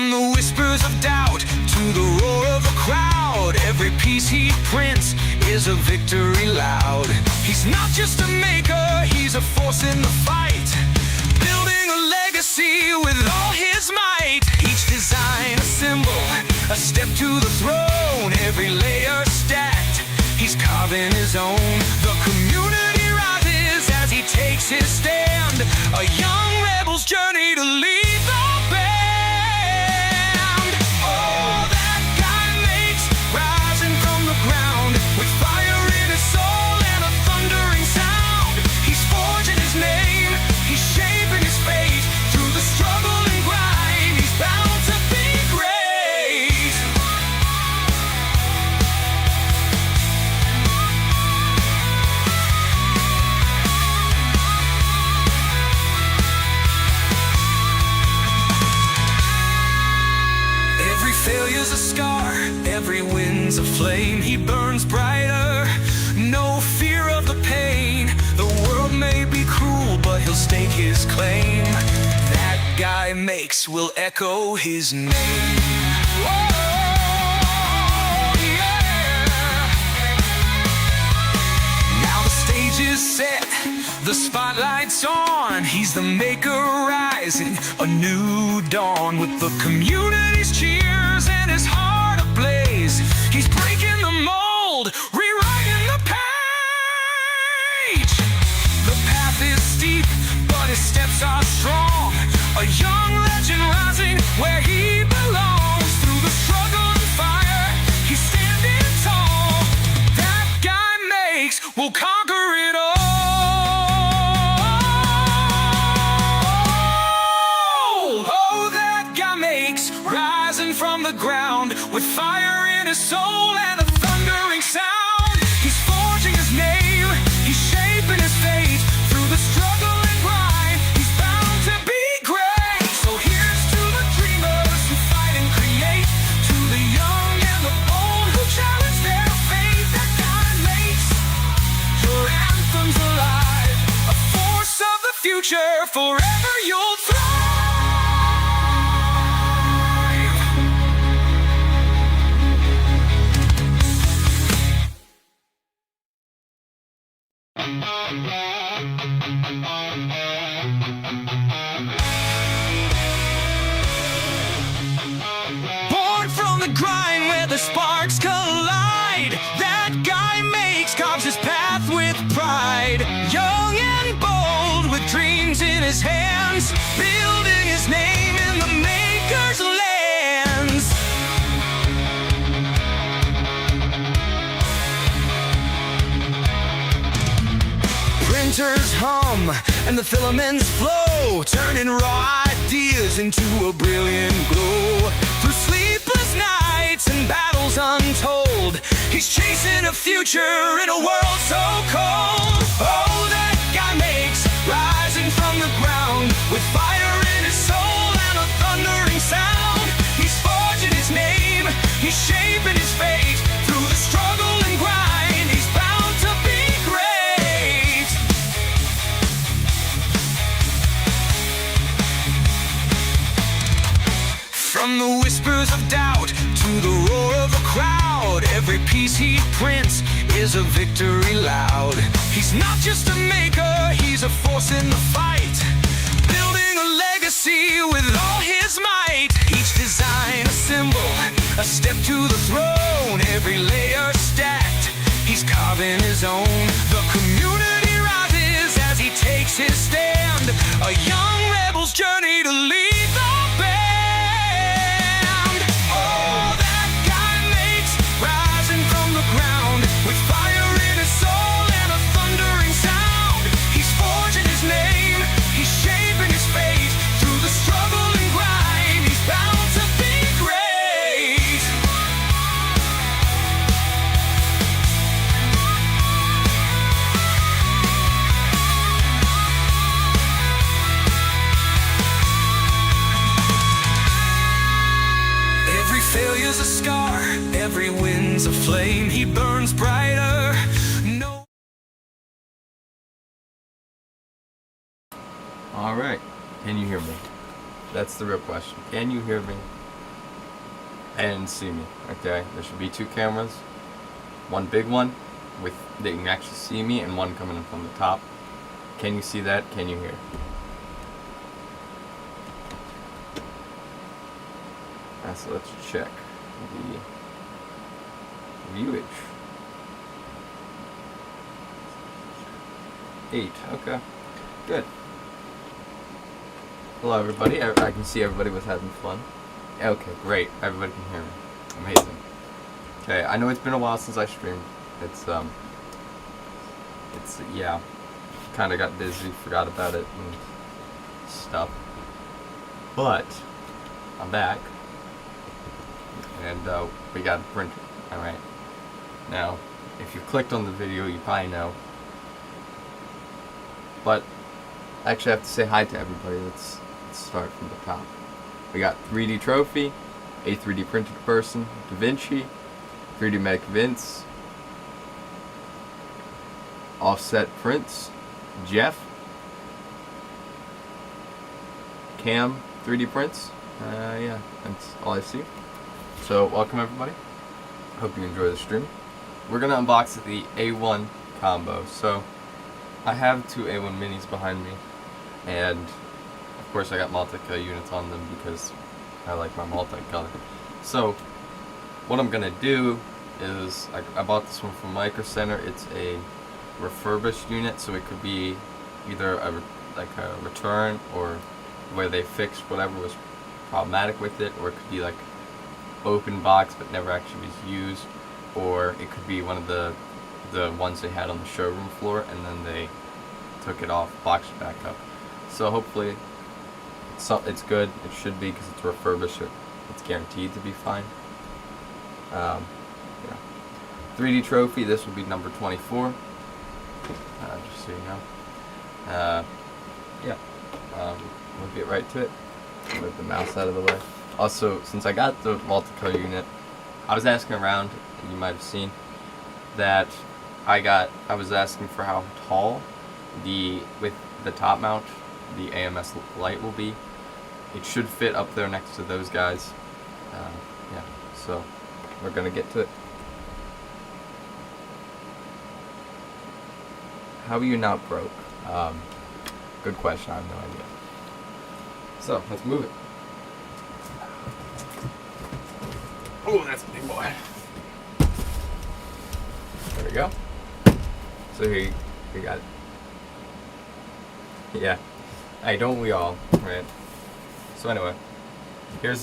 From the whispers of doubt to the roar of a crowd, every piece he prints is a victory loud. He's not just a maker, he's a force in the fight, building a legacy with all his might. Each design a symbol, a step to the throne, every layer stacked, he's carving his own. The community rises as he takes his stand, a young rebel's journey to lead the band. Oh, that guy makes, rising from the ground, with fire in his soul and a thundering sound. He's forging his name, he's shaping his fate, through the struggle and grind, he's bound to be great. Every failure's a scar, every win's a flame. He burns brighter, no fear of the pain. The world may be cruel, but he'll stake his claim. That guy makes will echo his name. Whoa, yeah. Now the stage is set, the spotlight's on. He's the maker rising, a new dawn. With the community's cheers and his heart ablaze, he's breaking the mold, rewriting the page. The path is steep, but his steps are strong, a young legend rising where he belongs. Through the struggle and fire, he's standing tall. That guy makes, will conquer it all. Rising from the ground, with fire in his soul and a thundering sound. He's forging his name, he's shaping his fate, through the struggle and grind, he's bound to be great. So here's to the dreamers who fight and create, to the young and the old who challenge their fate. That God makes your anthems alive, a force of the future, forever you'll thrive. Born from the grind where the sparks collide, that guy makes, carves his path with pride. Young and bold, with dreams in his hands, building his name in the maker's lands. Printers hum and the filaments flow, turning raw ideas into a brilliant glow. Through sleepless nights and battles untold, he's chasing a future in a world so cold. Oh, that guy makes, rising from the ground, with fire in his soul and a thundering sound. He's forging his name, he's shaping his fate, through the struggle and grind, he's bound to be great. From the whispers of doubt to the roar of a crowd, every piece he prints is a victory loud. He's not just a maker, he's a force in the fight, building a legacy with all his might. Each design a symbol, a step to the throne, every layer stacked, he's carving his own. The community rises as he takes his stand, a young rebel's journey to lead the band. Ground, with fire in his soul and a thundering sound. He's forging his name, he's shaping his fate, through the struggle and grind, he's bound to be great. Every failure's a scar, every win's a flame. He burns brighter. No. All right. Can you hear me? That's the real question. Can you hear me? and see me. Okay, there should be 2 cameras, one big one with that you can actually see me, and one coming in from the top. Can you see that? Can you hear? So let's check the viewage. 8. Okay, good. Hello everybody. I can see everybody was having fun. Okay, great. Everybody can hear me. Amazing. Okay, I know it's been a while since I streamed. It's yeah, kind of got busy, forgot about it and stuff. But I'm back, and we got a printer. All right. Now, if you clicked on the video, you probably know. But I actually have to say hi to everybody. Let's start from the top. We got 3D Trophy, a 3D printed person, Da Vinci, 3D Medic Vince, Offset Prince, Jeff, Cam 3D Prints. Yeah, that's all I see. So welcome everybody. Hope you enjoy the stream. We're gonna unbox the A1 combo. So I have 2 A1 minis behind me, and of course I got multi-color units on them because I like my multicolor. So what I'm gonna do is I bought this one from Micro Center. It's a refurbished unit, so it could be either a return, or where they fixed whatever was problematic with it, or it could be like open box but never actually was used, or it could be one of the ones they had on the showroom floor and then they took it off, boxed it back up. So hopefully it's good. It should be, because it's refurbished. It's guaranteed to be fine. Yeah. 3D Trophy, this will be number 24. Just so you know. Yeah. We'll get right to it. Move the mouse out of the way. Also, since I got the multicolor unit, I was asking around, you might have seen, that I was asking for how tall with the top mount, the AMS light will be. It should fit up there next to those guys. Yeah, so we're gonna get to it. How are you not broke? Good question, I have no idea. So, let's move it. Oh, that's a big boy. There we go. So here you got it. Yeah. Hey, don't we all, right? So anyway, here it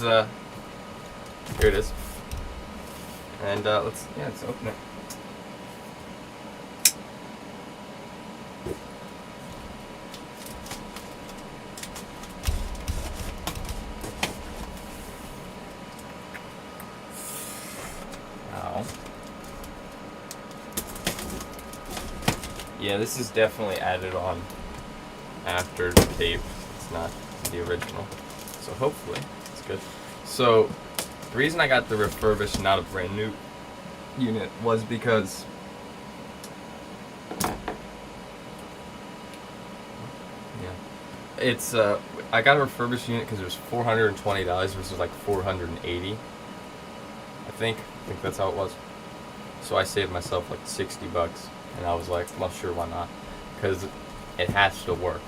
is. And let's open it. Yeah, this is definitely added on after the tape. It's not the original. So hopefully it's good. So the reason I got the refurbished, not a brand new unit, was because it's I got a refurbished unit because it was $420 versus like $480. I think that's how it was. So I saved myself like $60, and I was like, well, sure, why not? Because it has to work.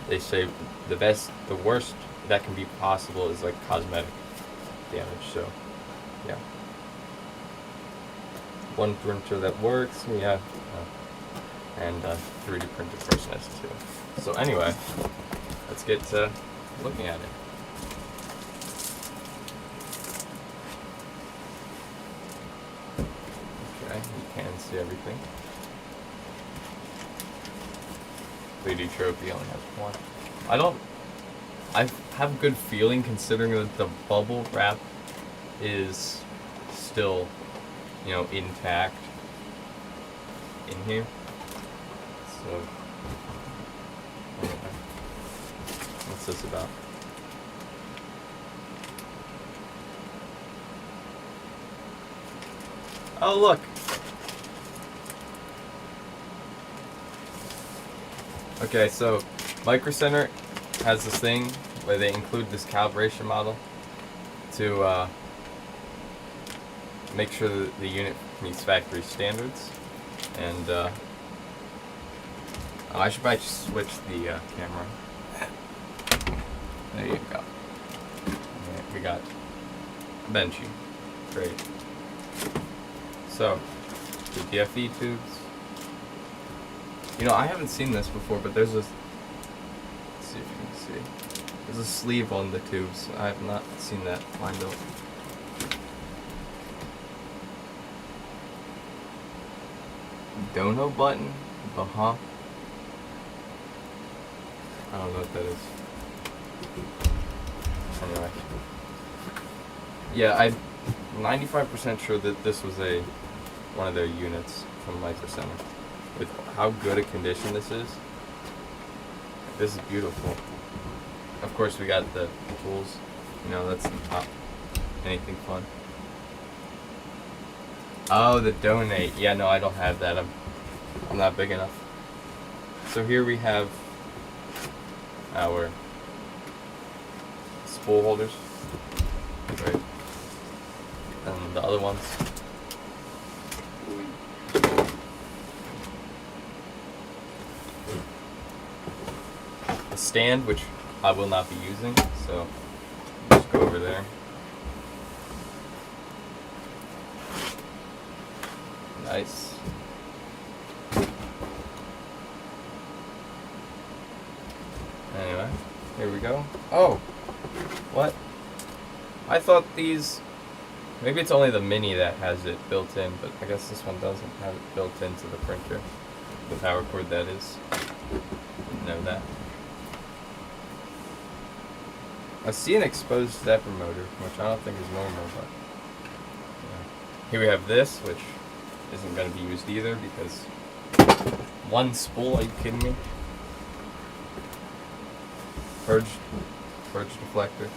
They say the worst that can be possible is like cosmetic damage. So, yeah. One printer that works, yeah, and 3D printed person has too. So anyway, let's get to looking at it. Okay, you can see everything. 3D Trophy only has one. I have a good feeling, considering that the bubble wrap is still, intact in here. So, anyway, what's this about? Oh, look! Okay, so Micro Center has this thing where they include this calibration model to make sure that the unit meets factory standards. And I should probably switch the camera. There you go. Alright, we got Benchy. Great. So, the DFE tubes. You know, I haven't seen this before, but there's a... Let's see if you can see. There's a sleeve on the tubes. I have not seen that lined up. Dono button? Uh-huh. I don't know what that is. Anyway. Yeah, I'm 95% sure that this was one of their units from Micro Center. With how good a condition this is beautiful. Of course, we got the tools. You know, that's not anything fun. Oh, the donate. Yeah, no, I don't have that. I'm not big enough. So here we have our spool holders, right? And the other ones. A stand, which I will not be using, so just go over there. Nice. Anyway, here we go. Oh! What? I thought these... Maybe it's only the Mini that has it built in, but I guess this one doesn't have it built into the printer. The power cord, that is. Didn't know that. I see an exposed stepper motor, which I don't think is normal, but... Yeah. Here we have this, which isn't going to be used either, because... One spool, are you kidding me? Purge deflector.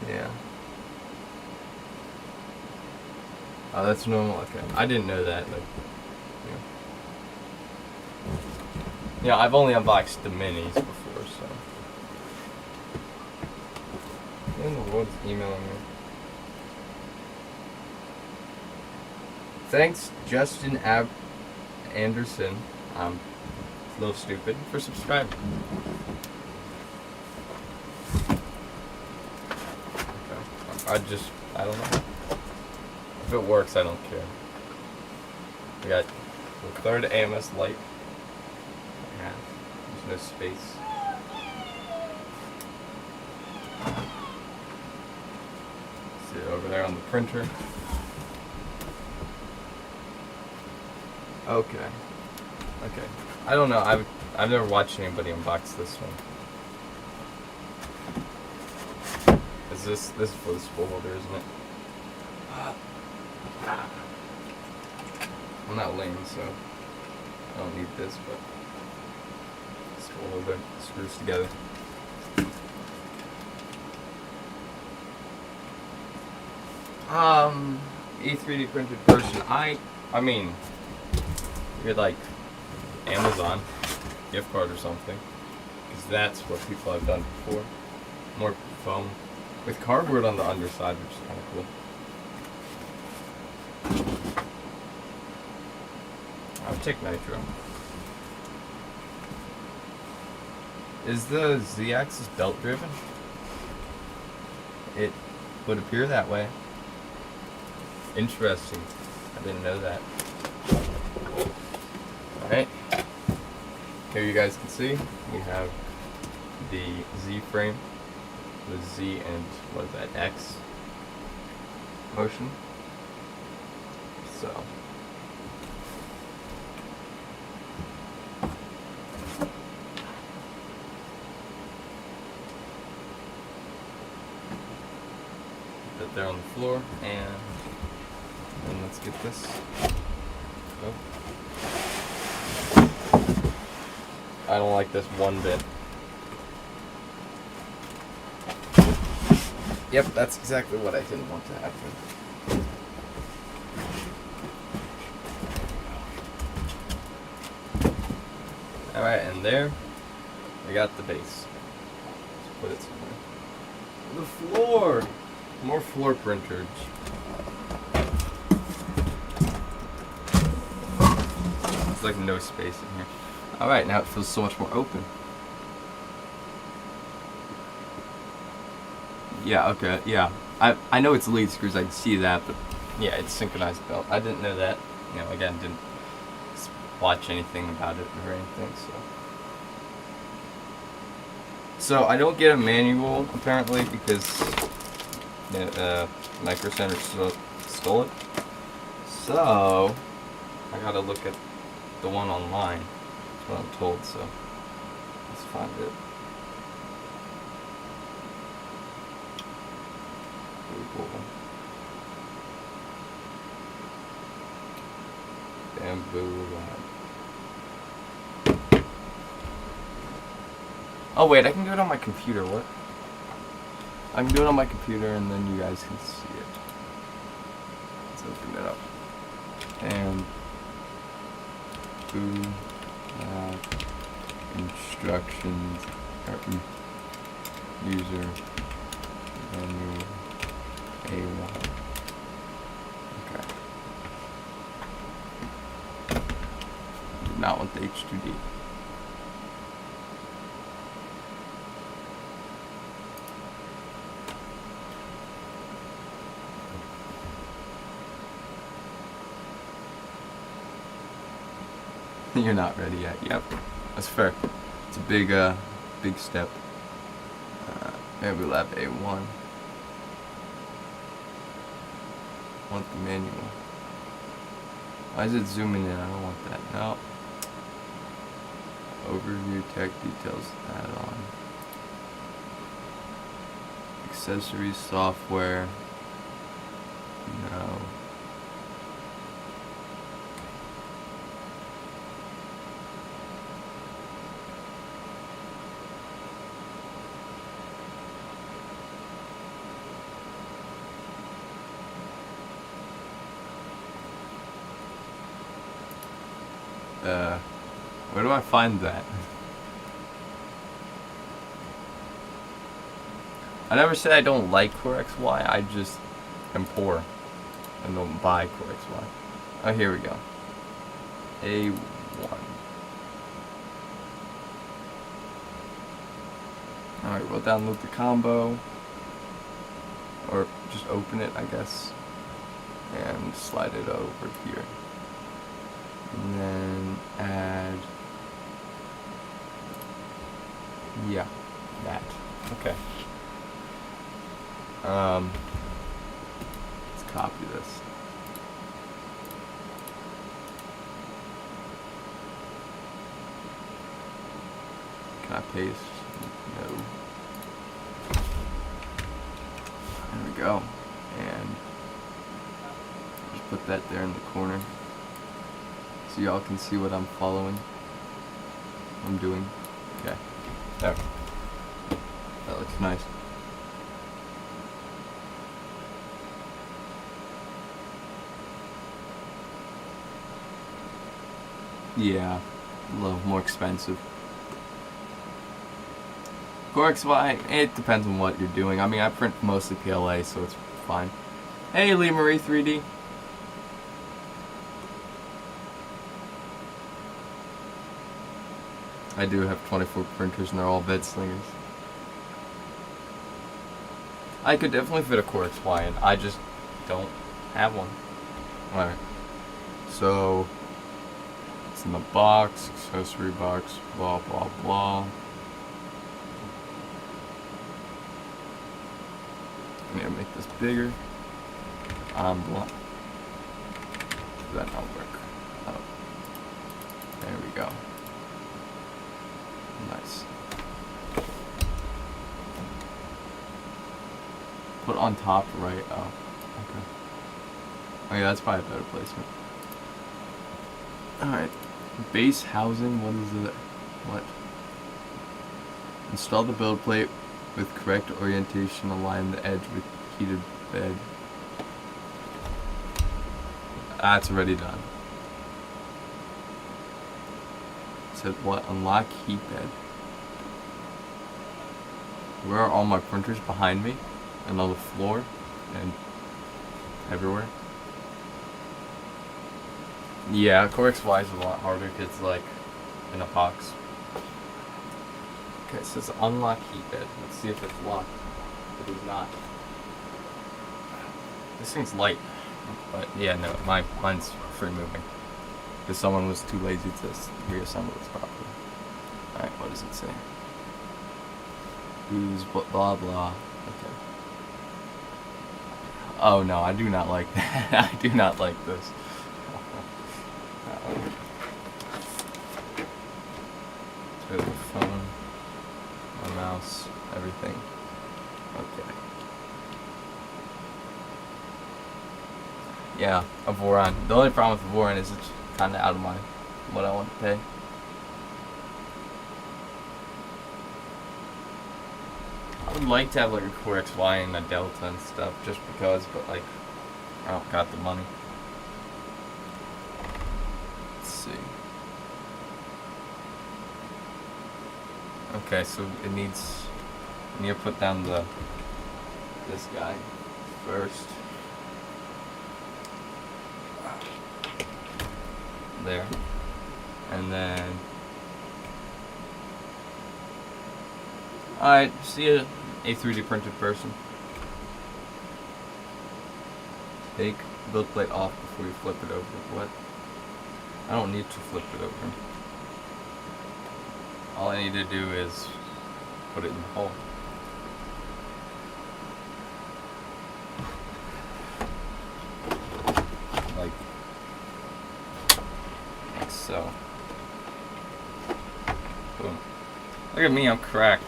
Yeah. Oh, that's normal. Okay, I didn't know that. Like, yeah, I've only unboxed the minis before, so. Who in the world's emailing me? Thanks, Justin Anderson. I'm a little stupid for subscribing. Okay. I don't know. If it works, I don't care. We got the third AMS light. Yeah, there's no space. See it over there on the printer. Okay. I don't know. I've never watched anybody unbox this one. Is this is for the spool holder, isn't it? I'm not lame, so I don't need this, but spool holder screws together. E3D printed version. I mean, you're like Amazon gift card or something, because that's what people have done before. More foam with cardboard on the underside, which is kind of cool. I'll take nitro. Is the Z-axis belt driven? It would appear that way. Interesting. I didn't know that. Alright. Here you guys can see we have the Z frame, the Z and what is that, X motion. So put that there on the floor, and let's get this. Oh. I don't like this one bit. Yep, that's exactly what I didn't want to happen. Alright, and there we got the base. put it somewhere. The floor! More floor printers. There's like no space in here. Alright, now it feels so much more open. Yeah, okay, yeah. I know it's lead screws, I can see that, but yeah, it's synchronized belt. I didn't know that. You know, again, didn't watch anything about it or anything, so I don't get a manual apparently because Micro Center stole it. So I gotta look at the one online. That's what I'm told. So let's find it. Google. Bamboo Lab. Oh wait, I can do it on my computer. What? I can do it on my computer and then you guys can see it. Let's open it up. And instructions user manual A1. Okay. Do not want the H2D. You're not ready yet. Yep, that's fair. It's a big step. Maybe we'll have A1. Want the manual. Why is it zooming in? I don't want that. No. Overview tech details add-on. Accessories, software. No. Where do I find that? I never said I don't like Core XY, I just am poor and don't buy Core XY. Oh, here we go. A1. Alright, we'll download the combo. Or just open it, I guess. And slide it over here. And then add, yeah, that. Okay. Let's copy this. Can I paste? No. There we go. And just put that there in the corner. So y'all can see what I'm following. I'm doing. Okay. There. That looks nice. Yeah. A little more expensive. Core XY, it depends on what you're doing. I mean, I print mostly PLA, so it's fine. Hey, Lee Marie 3D. I do have 24 printers and they're all bed slingers. I could definitely fit a Core XY in, I just don't have one. Alright. So, it's in the box, accessory box, blah blah blah. I'm gonna make this bigger. Blah. Does that not work? Oh. There we go. Nice. Put on top right. Oh, okay. Oh yeah, that's probably a better placement. Alright. Base housing, what is it? What? Install the build plate with correct orientation, align the edge with heated bed. That's already done. Said what? Unlock heat bed. Where are all my printers? Behind me, and on the floor, and everywhere. Yeah, Core XY is a lot harder because it's like in a box. Okay, it says unlock heat bed. Let's see if it's locked. It is not. This thing's light, but yeah, no, mine's free moving. Because someone was too lazy to reassemble this properly. Alright, what does it say? Who's blah blah. Okay. Oh no, I do not like that. I do not like this. So the phone, my mouse, everything. Okay. Yeah, a Voron. The only problem with the Voron is it's kind of out of my what I want to pay. I would like to have like a Core XY and a Delta and stuff just because, but like I don't got the money. Let's see. Okay, so it needs. I need to put down this guy first. There, and then alright, see a 3D printed person. Take build plate off before you flip it over. What? I don't need to flip it over. All I need to do is put it in the hole. Like so. Boom. Look at me, I'm cracked.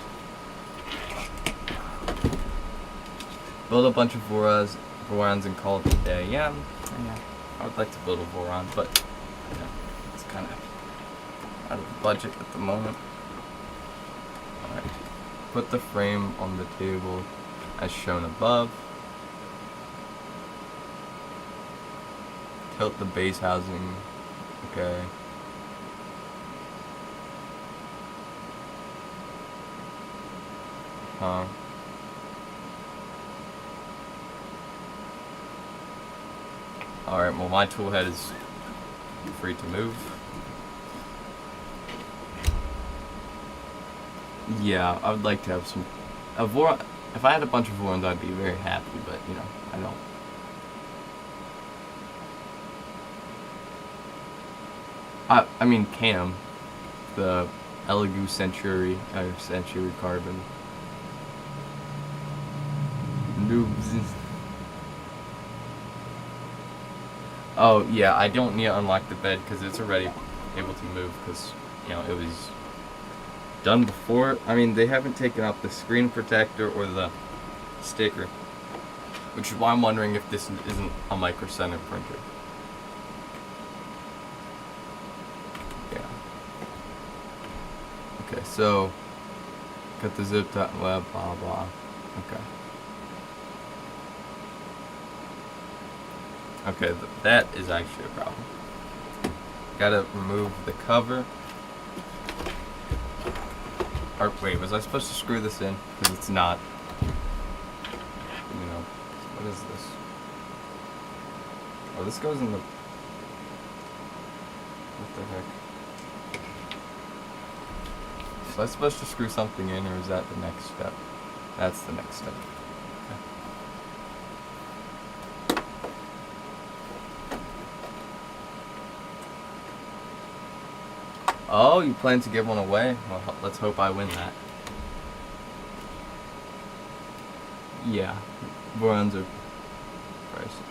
Build a bunch of Vorons and call it a day. Yeah, I would like to build a Voron, but you know, it's kind of out of budget at the moment. Alright. Put the frame on the table as shown above. Tilt the base housing. Okay. Alright, well my tool head is free to move. Yeah, I would like to have some... if I had a bunch of Vorons, I'd be very happy, but, you know, I don't. I mean, Cam, the Elegoo Century Carbon. Noobs. Oh, yeah, I don't need to unlock the bed because it's already able to move because, you know, it was done before. I mean, they haven't taken out the screen protector or the sticker, which is why I'm wondering if this isn't a Micro Center printer. Yeah. Okay, so got the zip dot web, blah blah. Okay. Okay, that is actually a problem. Gotta remove the cover. Or wait, was I supposed to screw this in? Because it's not. You know, what is this? Oh, this goes in the. What the heck? So I'm supposed to screw something in, or is that the next step? That's the next step. Okay. Oh, you plan to give one away? Well, let's hope I win that. Yeah, Vorons are pricey.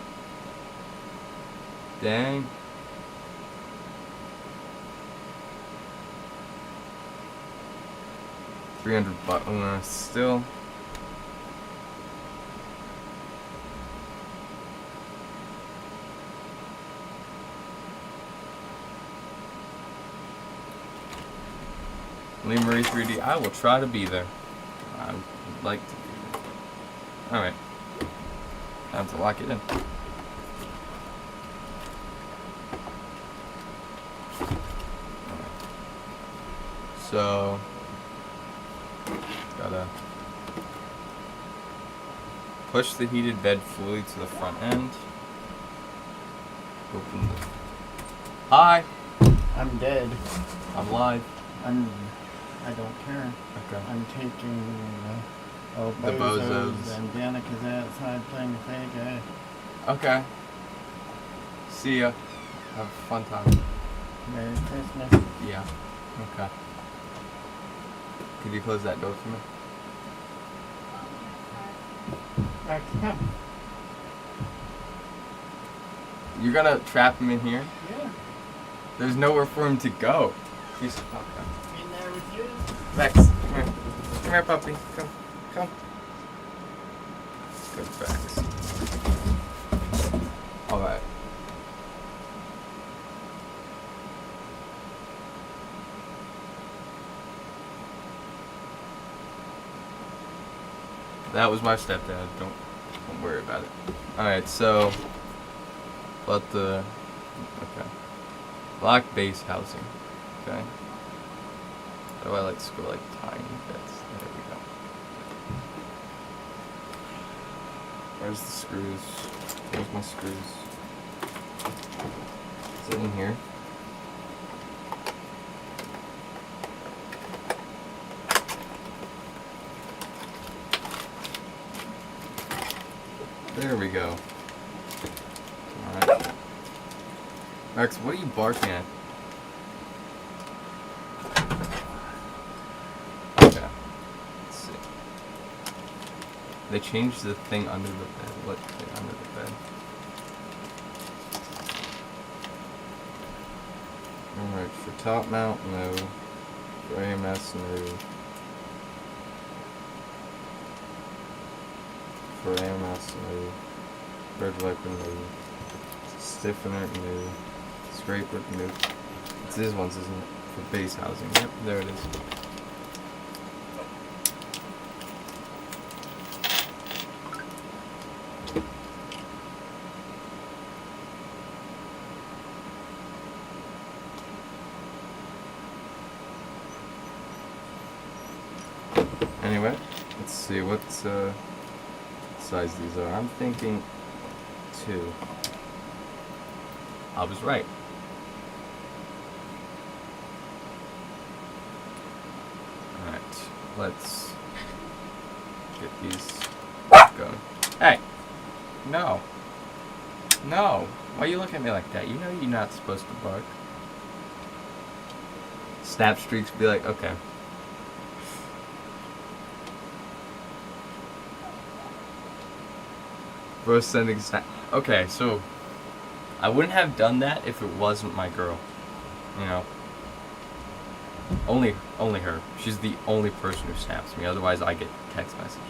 Dang. $300 still. Lee Marie 3D, I will try to be there. I would like to be there. Alright. Time to lock it in. Alright. So, gotta push the heated bed fully to the front end. Open the... Hi! I'm dead. I'm live. I don't care. Okay. I'm taking The bozos. and Danica's outside playing Sega. Okay. See ya. Have a fun time. Merry Christmas. Yeah. Okay. Could you close that door for me? Max, come. You're gonna trap him in here? Yeah. There's nowhere for him to go. He's okay. In there with you. Max, come here. Come here, puppy. Come. Come. Good facts. Alright. That was my stepdad. Don't worry about it. Alright, so but the okay. Block base housing. Okay. How do I like scroll like tiny bits? There we go. Where's the screws? Where's my screws? Is it in here? There we go. Alright. Max, what are you barking at? Okay. Let's see. They changed the thing under the bed. What thing under the bed? Alright, for top mount, no. For AMS, no. For AMS, no. Bird wiper, no. Stiffener, no. Scraper, no. It's these ones, isn't it? For base housing. Yep, there it is. Anyway, let's see what size these are. I'm thinking 2. I was right. Alright, let's get these going. Hey! No. No! Why are you looking at me like that? You know you're not supposed to bark. Snap streaks be like, okay. Bro sending snap. Okay, so I wouldn't have done that if it wasn't my girl. You know. Only her. She's the only person who snaps me. Otherwise I get text messages.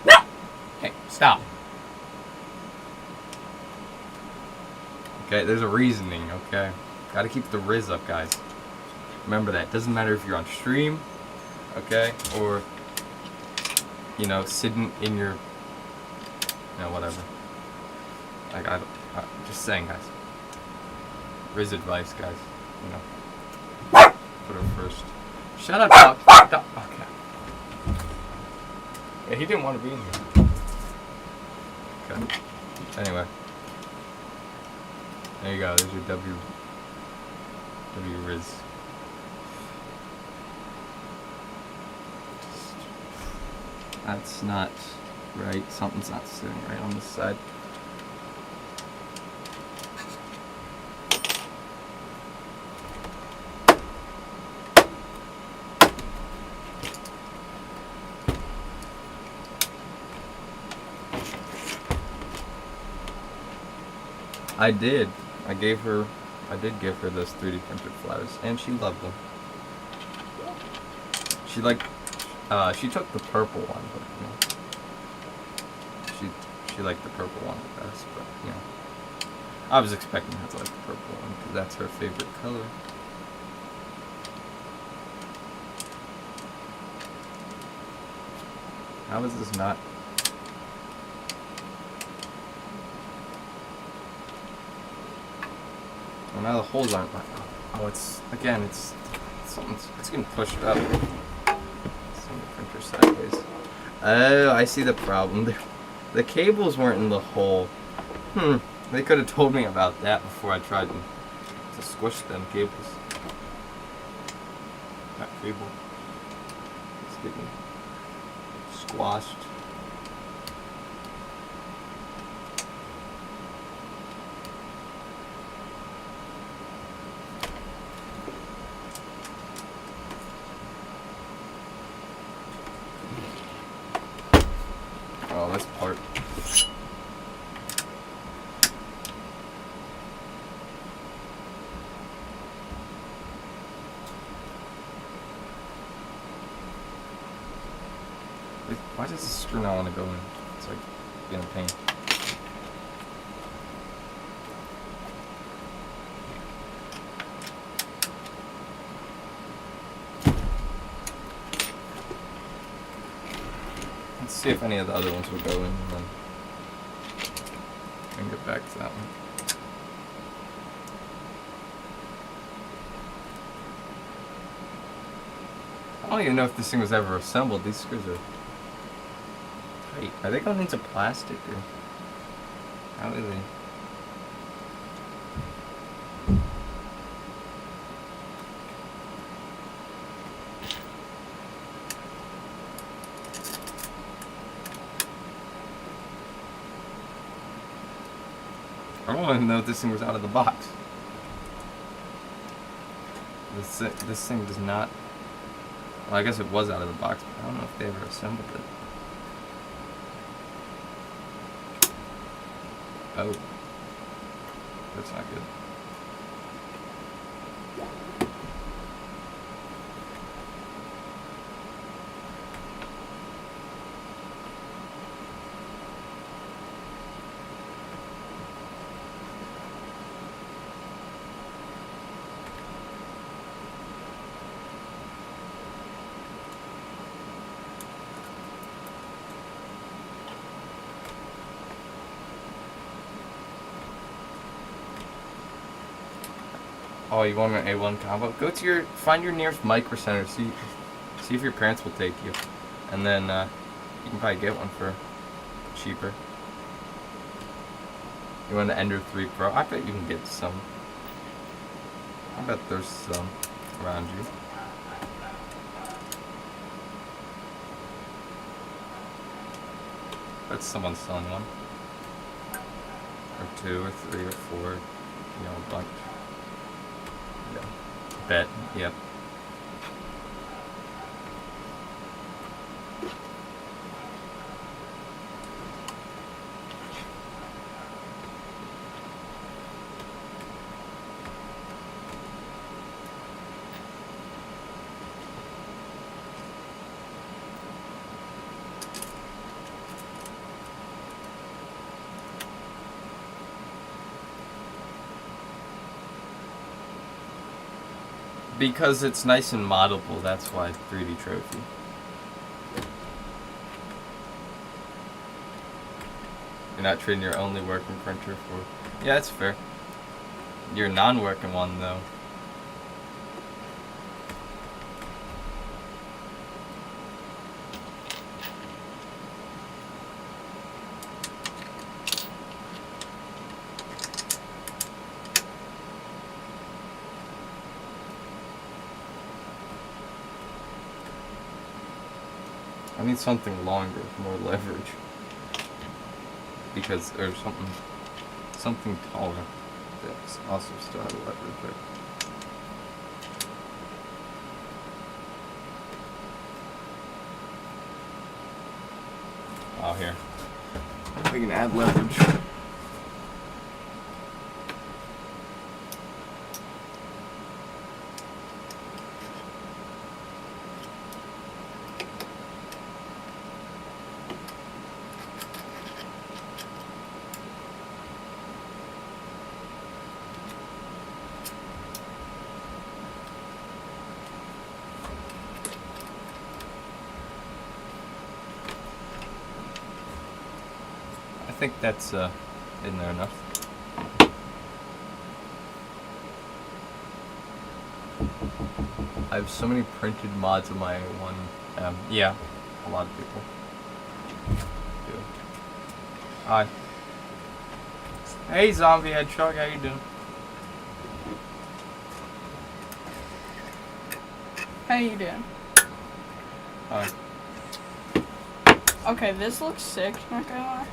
No! Hey, stop. Okay, there's a reasoning, okay? Gotta keep the riz up, guys. Remember that. Doesn't matter if you're on stream, okay? Or you know, sitting in your, you know, whatever. Like, I'm just saying, guys. Riz advice, guys. You know. Put her first. Shut up, dog. Okay. Yeah, he didn't want to be in here. Okay. Anyway. There you go. There's your W Riz. That's not right. Something's not sitting right on this side. I did. I did give her those 3D printed flowers, and she loved them. She took the purple one, but you know, she liked the purple one the best. But you know, I was expecting her to like the purple one because that's her favorite color. How is this not? Well, now the holes aren't like. Oh, it's again. It's getting pushed up. Printer sideways. Oh, I see the problem. The cables weren't in the hole. They could have told me about that before I tried to squish them cables. That cable. It's getting squashed. Oh, this part. Why does this screw not want to go in? It's like being a pain. Let's see if any of the other ones will go in, and then we can get back to that one. I don't even know if this thing was ever assembled. These screws are tight. Are they going into plastic or how are they? I don't even know if this thing was out of the box. This thing does not. Well, I guess it was out of the box, but I don't know if they ever assembled it. Oh. That's not good. Oh, you want an A1 combo? Go to find your nearest Micro Center. See if your parents will take you, and then you can probably get one for cheaper. You want an Ender 3 Pro? I bet you can get some. I bet there's some around you. Bet someone's selling one, or two, or three, or four. You know, a bunch. Yeah. Bet. Yep. Because it's nice and moddable, that's why 3D Trophy. You're not trading your only working printer for... Yeah, that's fair. Your non-working one, though. I need something longer with more leverage. Because there's something taller that's also still has leverage, but oh, here. We can add leverage. I think that's in there enough. I have so many printed mods of my A1. Yeah, a lot of people. Hi. Hey, zombie hedgehog, how you doing? How you doing? Hi. Okay, this looks sick, not gonna lie.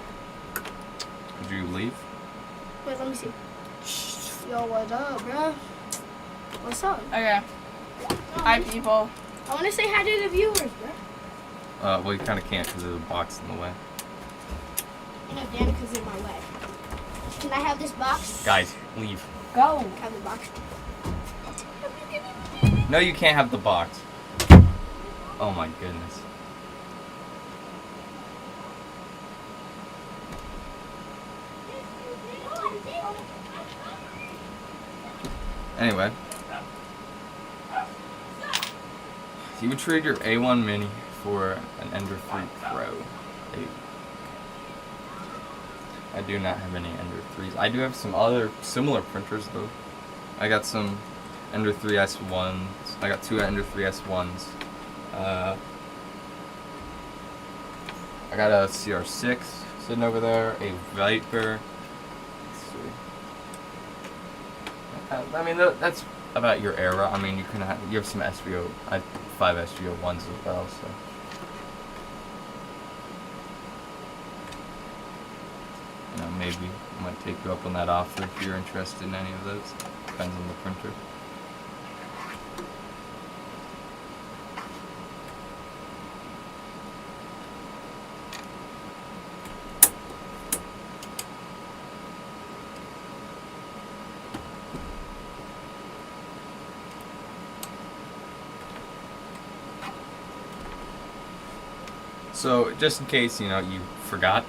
Did you leave? Wait, let me see. Yo, what up, bro? What's up? Okay. Hi, people. I want to say hi to the viewers, bro. Well, you kind of can't because there's a box in the way. And if Danica's in my way. Can I have this box? Guys, leave. Go. Can I have the box? No, you can't have the box. Oh my goodness. Anyway. You would trade your A1 Mini for an Ender 3 Pro. I do not have any Ender 3s. I do have some other similar printers though. I got some Ender 3S1s. I got two Ender 3S1s. I got a CR6 sitting over there, a Viper. Let's see. I mean, that's about your era. I mean, you have some SVO. I have 5 SVO1s as well, so. You know, maybe I might take you up on that offer if you're interested in any of those. Depends on the printer. So, just in case, you know, you forgot,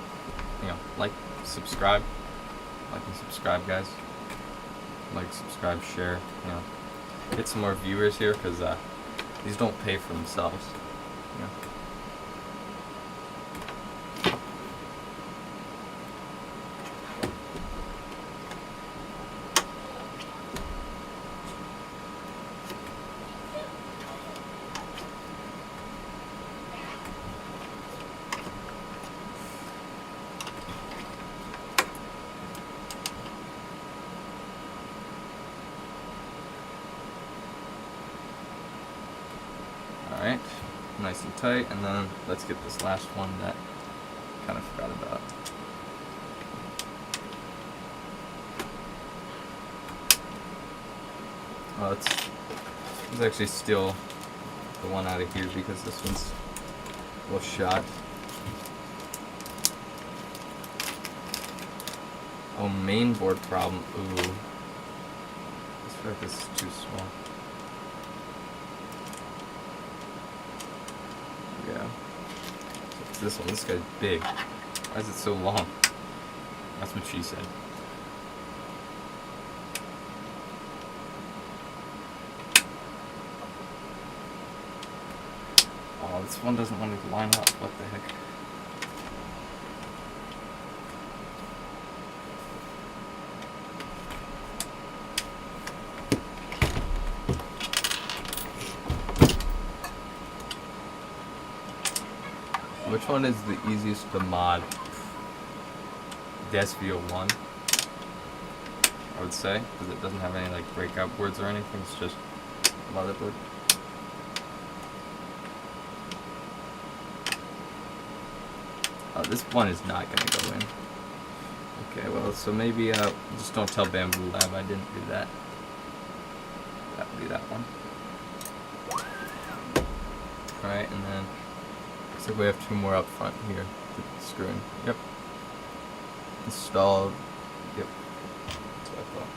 you know, subscribe. Like and subscribe, guys. Like, subscribe, share, you know. Get some more viewers here, because these don't pay for themselves. You know. Alright, nice and tight, and then let's get this last one that I kind of forgot about. Oh, it's actually still the one out of here because this one's a little shot. Oh, mainboard problem. Ooh. I feel like this is too small. Yeah. It's this one. This guy's big. Why is it so long? That's what she said. Oh, this one doesn't want to line up. What the heck? Which one is the easiest to mod? The SVO1, I would say, because it doesn't have any like breakout boards or anything. It's just a motherboard. Oh, this one is not gonna go in. Okay, well, so maybe just don't tell Bamboo Lab I didn't do that. That would be that one. All right, and then. Looks like we have 2 more up front here to screw in. Yep. Installed. Yep. That's what I thought.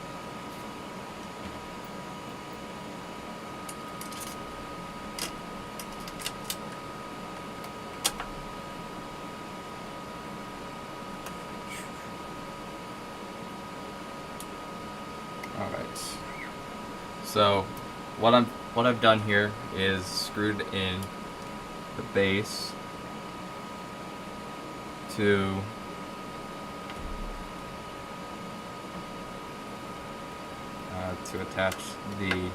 All right. So, what I've done here is screwed in the base to attach the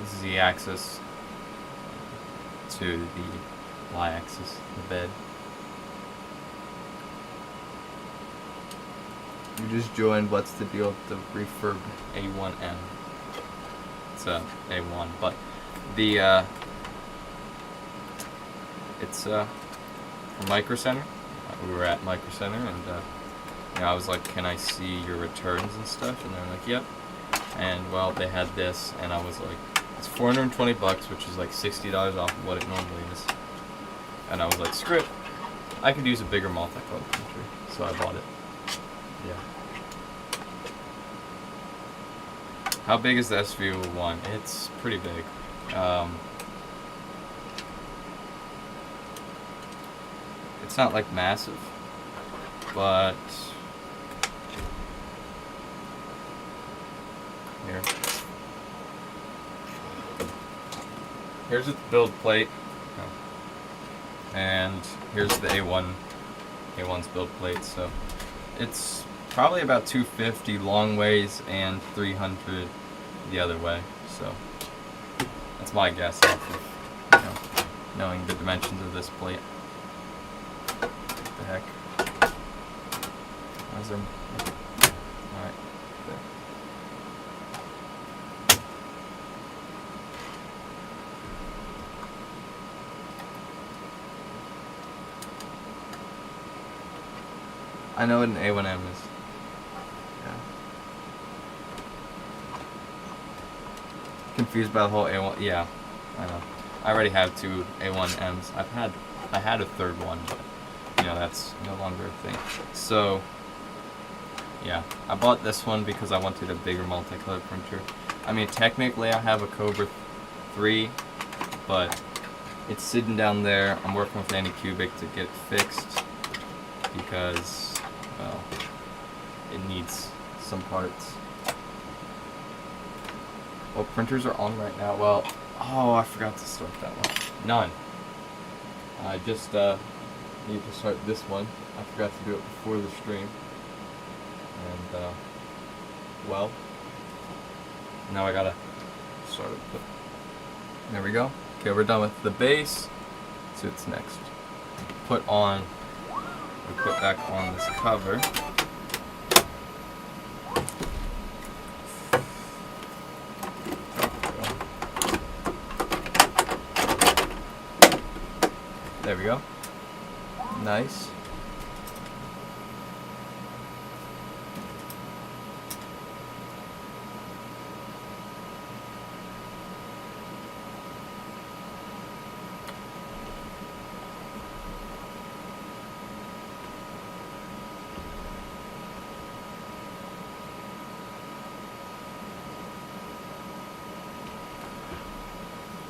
Z-axis to the Y-axis of the bed. You just joined What's the Deal with the refurb A1M. It's a A1, but the it's from Micro Center. We were at Micro Center, and you know, I was like, "Can I see your returns and stuff?" And they're like, "Yep." And well, they had this, and I was like, "It's $420, which is like $60 off of what it normally is." And I was like, "Screw it. I could use a bigger multicolor printer," so I bought it. Yeah. How big is the SV01? It's pretty big. It's not like massive, but here. Here's its build plate, and here's the A1's build plate. So it's probably about 250 long ways and 300 the other way. So that's my guess off of, you know, knowing the dimensions of this plate. What the heck? How's them? Alright. There. I know what an A1M is. Yeah. Confused by the whole A1. Yeah, I know. I already have 2 A1Ms. I had a third one, but you know, that's no longer a thing. So yeah, I bought this one because I wanted a bigger multicolor printer. I mean, technically I have a Cobra 3, but it's sitting down there. I'm working with Anycubic to get it fixed because, well, it needs some parts. Well, printers are on right now. Well, oh, I forgot to start that one. None. I just need to start this one. I forgot to do it before the stream. And, well, now I gotta start it. But there we go. Okay, we're done with the base. So it's next. We put back on this cover. There we go. Nice.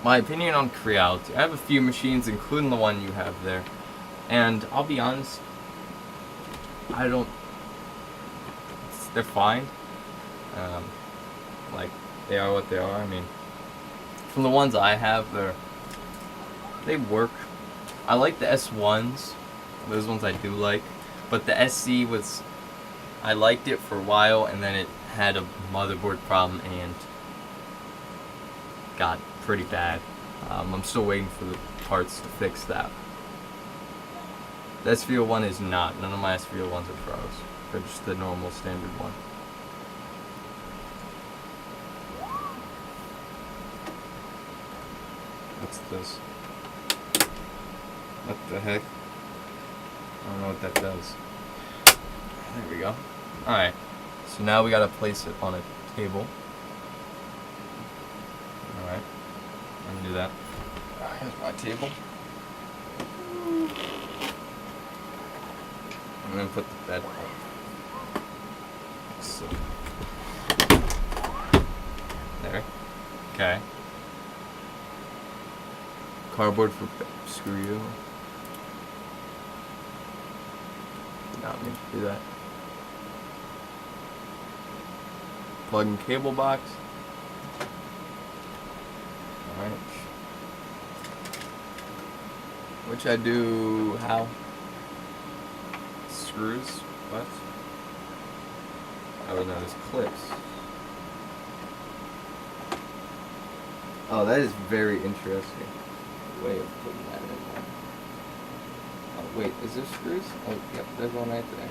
My opinion on Creality. I have a few machines, including the one you have there, and I'll be honest, they're fine. Like, they are what they are. I mean, from the ones I have, they work. I like the S1s. Those ones I do like, but the SC I liked it for a while, and then it had a motherboard problem and got pretty bad. I'm still waiting for the parts to fix that. The SV01 is not. None of my SV01s are pros. They're just the normal standard one. What's this? What the heck? I don't know what that does. There we go. Alright. So now we gotta place it on a table. Alright. I'm gonna do that. Here's my table. I'm gonna put the bed up. So. There. Okay. Cardboard for screw you. Not meant to do that. Plug in cable box. Alright. Which I do how? Screws? What? Oh no, there's clips. Oh, that is very interesting. Way of putting that in there. Oh wait, is there screws? Oh yep, there's one right there.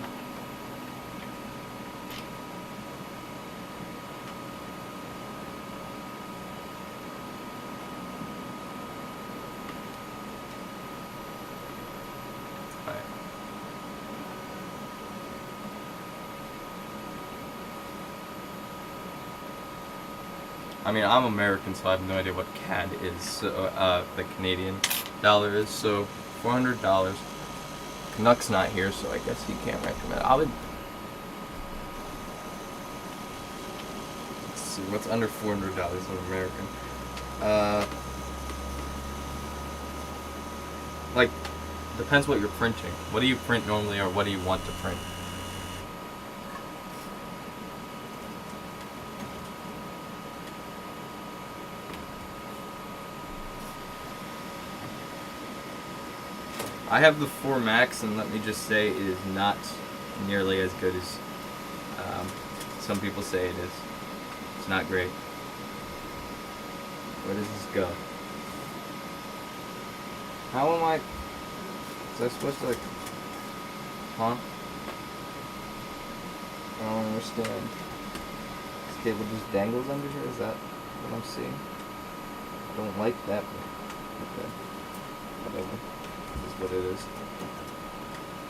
I mean, I'm American, so I have no idea what CAD is. So, the Canadian dollar is. So, $400. Canuck's not here, so I guess he can't recommend. I would. Let's see, what's under $400 in American? Like, depends what you're printing. What do you print normally, or what do you want to print? I have the 4 Max, and let me just say it is not nearly as good as some people say it is. It's not great. Where does this go? How am I? Is I supposed to, like, huh? I don't understand. This cable just dangles under here? Is that what I'm seeing? I don't like that, but okay. Whatever. This is what it is,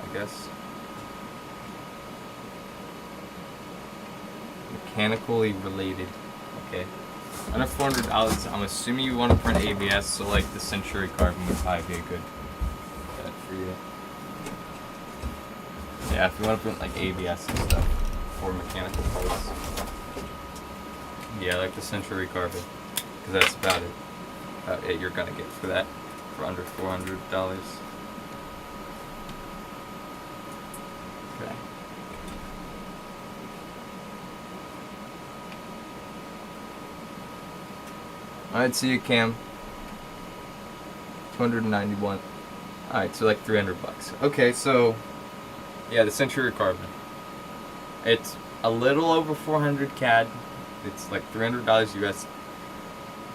I guess. Mechanically related. Okay. Under $400, I'm assuming you want to print ABS, so like the Century Carbon would probably be a good bet for you. Yeah, if you want to print like ABS and stuff for mechanical parts. Yeah, like the Century Carbon, because that's about it you're gonna get for that, for under $400. Okay. Alright, see you, Cam. 291. Alright, so like $300. Okay, so yeah, the Century Carbon. It's a little over 400 CAD. It's like $300 US.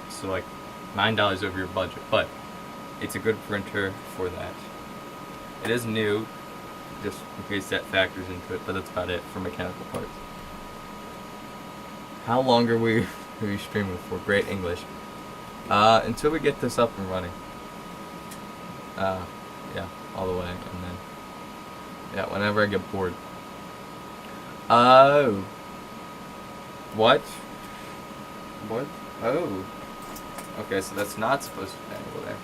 So like $9 over your budget, but it's a good printer for that. It is new, just in case that factors into it, but that's about it for mechanical parts. How long are we streaming for? Great English. Until we get this up and running. Yeah, all the way, and then, yeah, whenever I get bored. Oh. What? What? Oh. Okay, so that's not supposed to dangle there.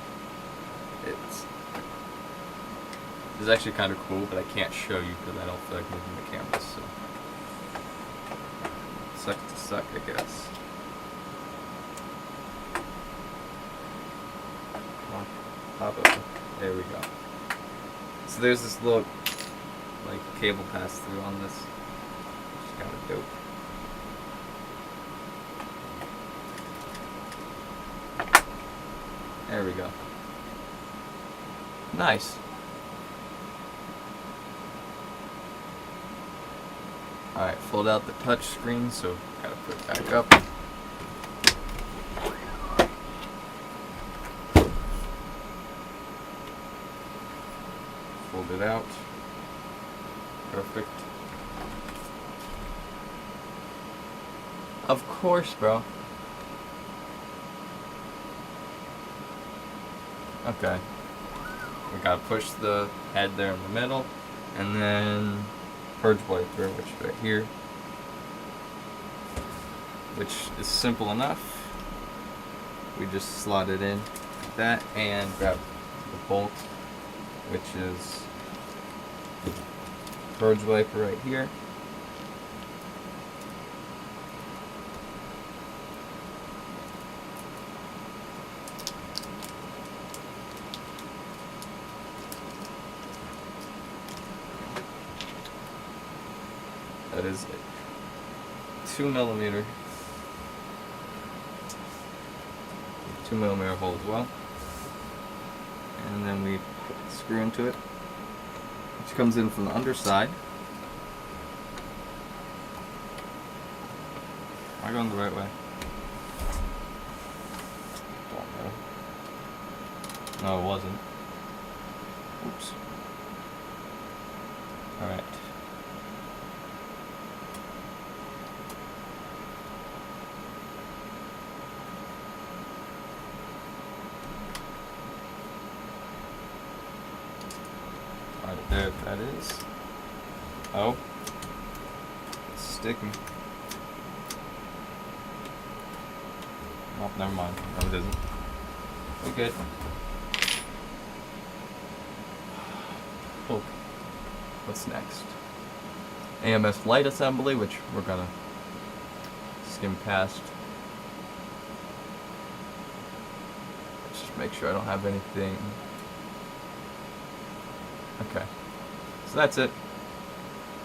It's actually kind of cool, but I can't show you because I don't feel like moving the camera, so. Sucks to suck, I guess. Pop open. There we go. So there's this little, like, cable pass through on this, which is kind of dope. There we go. Nice. Alright, fold out the touch screen, so gotta put it back up. Fold it out. Perfect. Of course, bro. Okay. We gotta push the head there in the middle, and then purge wiper, which is right here, which is simple enough. We just slot it in like that and grab the bolt, which is purge wiper right here. That is a 2mm hole as well, and then we put the screw into it, which comes in from the underside. Am I going the right way? Don't know. No, it wasn't. Oops. Alright. Alright, there that is. Oh. It's sticking. Oh, never mind. No, it isn't. We good. Oh. What's next? AMS light assembly, which we're gonna skim past. Let's just make sure I don't have anything. Okay. So that's it.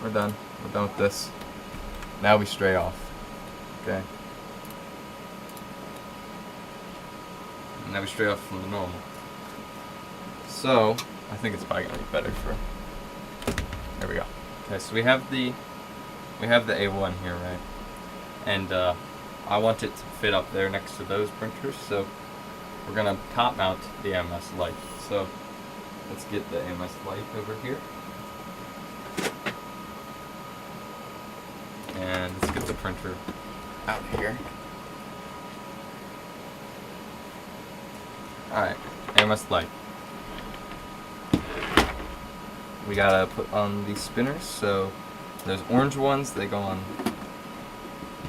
We're done. We're done with this. Now we stray off. Okay. Now we stray off from the normal. So, I think it's probably gonna be better for. There we go. Okay, so we have the A1 here, right? And I want it to fit up there next to those printers, so we're gonna top mount the AMS light. So let's get the AMS light over here. And let's get the printer out of here. Alright, AMS light. We gotta put on these spinners, so there's orange ones, they go on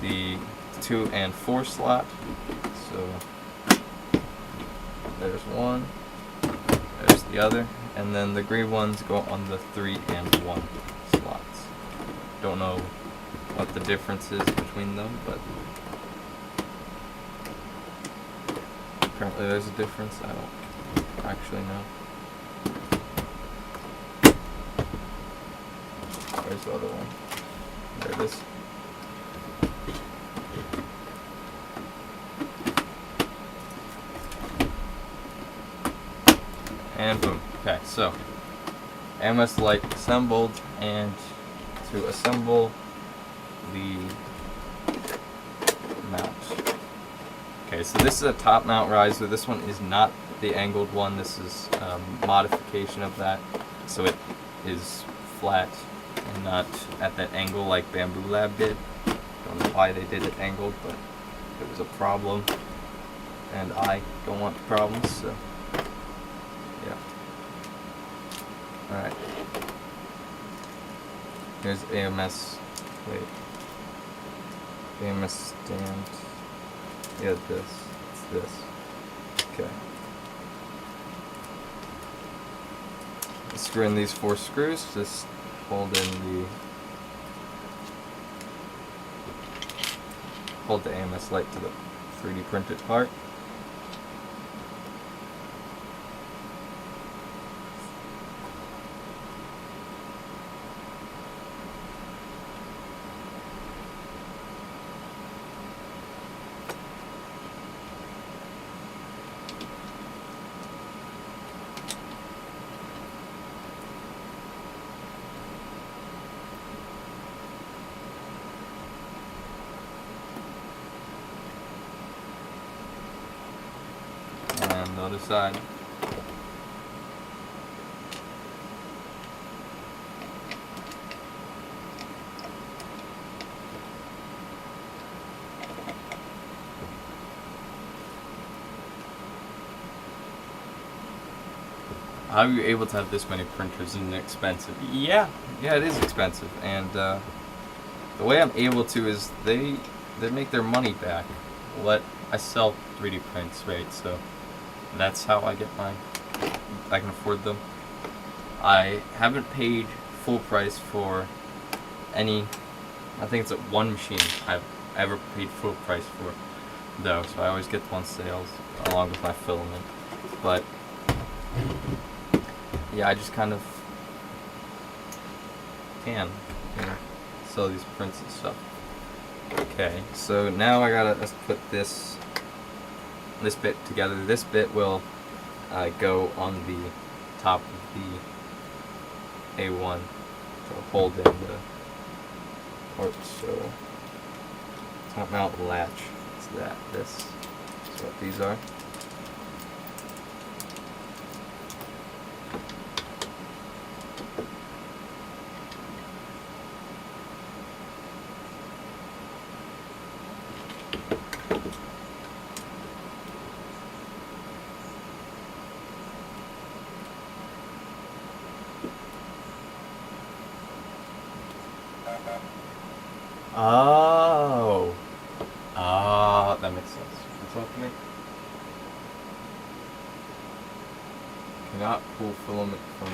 the 2 and 4 slot. So there's one, there's the other, and then the green ones go on the 3 and 1 slots. Don't know what the difference is between them, but apparently there's a difference. I don't actually know. Where's the other one? There it is. And boom. Okay, so AMS light assembled, and to assemble the mount. Okay, so this is a top mount riser. This one is not the angled one. This is a modification of that. So it is flat and not at that angle like Bamboo Lab did. Don't know why they did it angled, but it was a problem. And I don't want problems, so yeah. Alright. Here's AMS. Wait. AMS stand. Yeah, this. It's this. Okay. Screw in these 4 screws. Just hold the AMS light to the 3D printed part. And the other side. How are you able to have this many printers? Isn't it expensive? Yeah, it is expensive. And the way I'm able to is they make their money back. I sell 3D prints, right? So that's how I get I can afford them. I haven't paid full price for any. I think it's one machine I've ever paid full price for, though. So I always get them on sales along with my filament. But yeah, I just kind of can, sell these prints and stuff. Okay, so now I gotta put this bit together. This bit will go on the top of the A1 to hold in the port. So top mount latch. It's this is what these are. Oh, that makes sense. It's opening. Cannot pull filament from.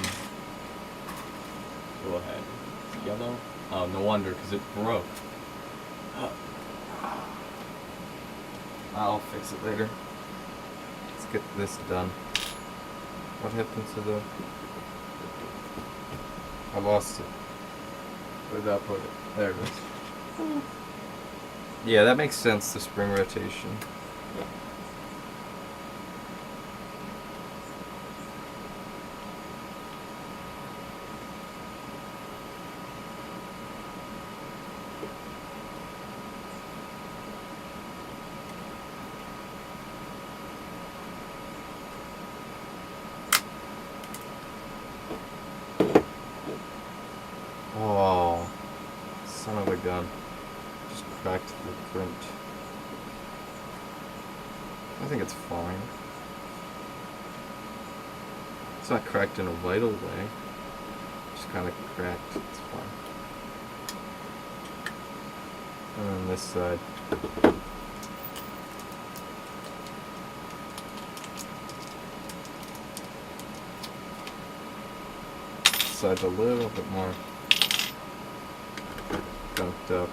Go ahead. It's yellow. Oh, no wonder, because it broke. I'll fix it later. Let's get this done. What happened to the... I lost it. Where did I put it? There it is. Yeah, that makes sense, the spring rotation. Oh, son of a gun. Just cracked the print. I think it's fine. It's not cracked in a vital way. Just kind of cracked. It's fine. And then this side. This side's a little bit more gunked up.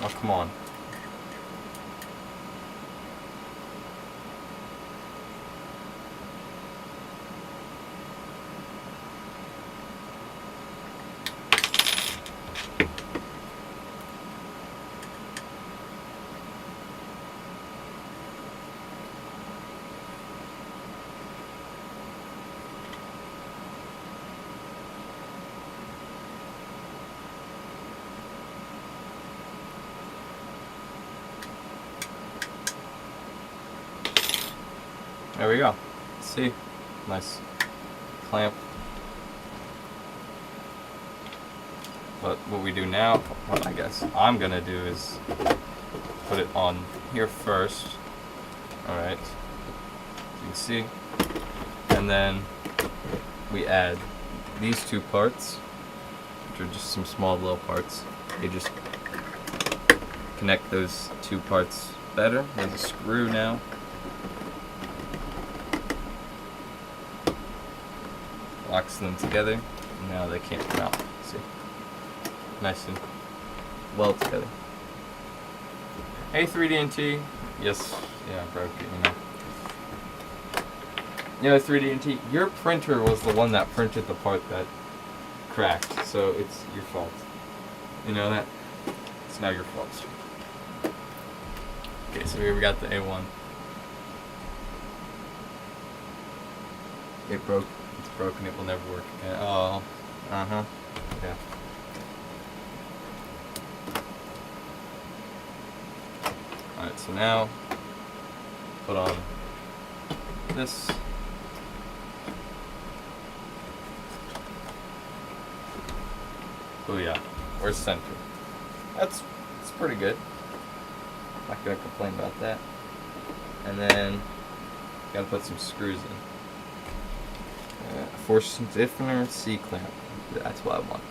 Oh, come on. There we go. See? Nice clamp. But what we do now, what I guess I'm gonna do is put it on here first. Alright. You can see. And then we add these two parts, which are just some small little parts. They just connect those two parts better. There's a screw now. Locks them together, and now they can't come out. See? Nice and well together. Hey 3D&T. Yes, yeah, I broke it, you know. 3D&T, your printer was the one that printed the part that cracked, so it's your fault. You know that? It's now your fault. Okay, so here we got the A1. It broke. It's broken, it will never work again. Oh, yeah. Alright, so now, put on this. Oh yeah, we're centered. That's pretty good. Not gonna complain about that. And then, gotta put some screws in. Force stiffener, C-clamp. That's what I want.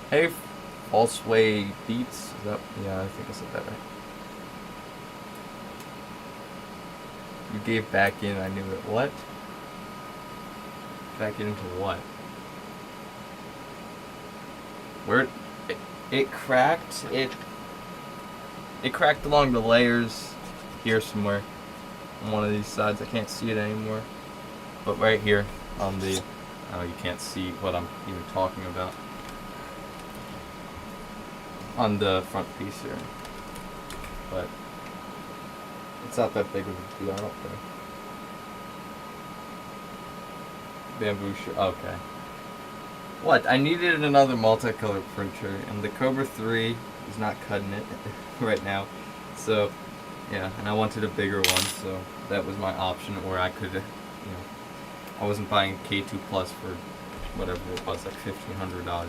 Hey, Pulseway Beats. Is that? Yeah, I think I said that right. You gave back in. I knew it. What? Back into what? Where? It cracked. It cracked along the layers here somewhere on one of these sides. I can't see it anymore. But right here on the, oh, you can't see what I'm even talking about. On the front piece here. But it's not that big of a deal, I don't think. Bamboo okay. What? I needed another multicolor printer, and the Cobra 3 is not cutting it right now. So, yeah, and I wanted a bigger one, so that was my option, or I could, I wasn't buying K2 Plus for whatever it was, like $1,500. I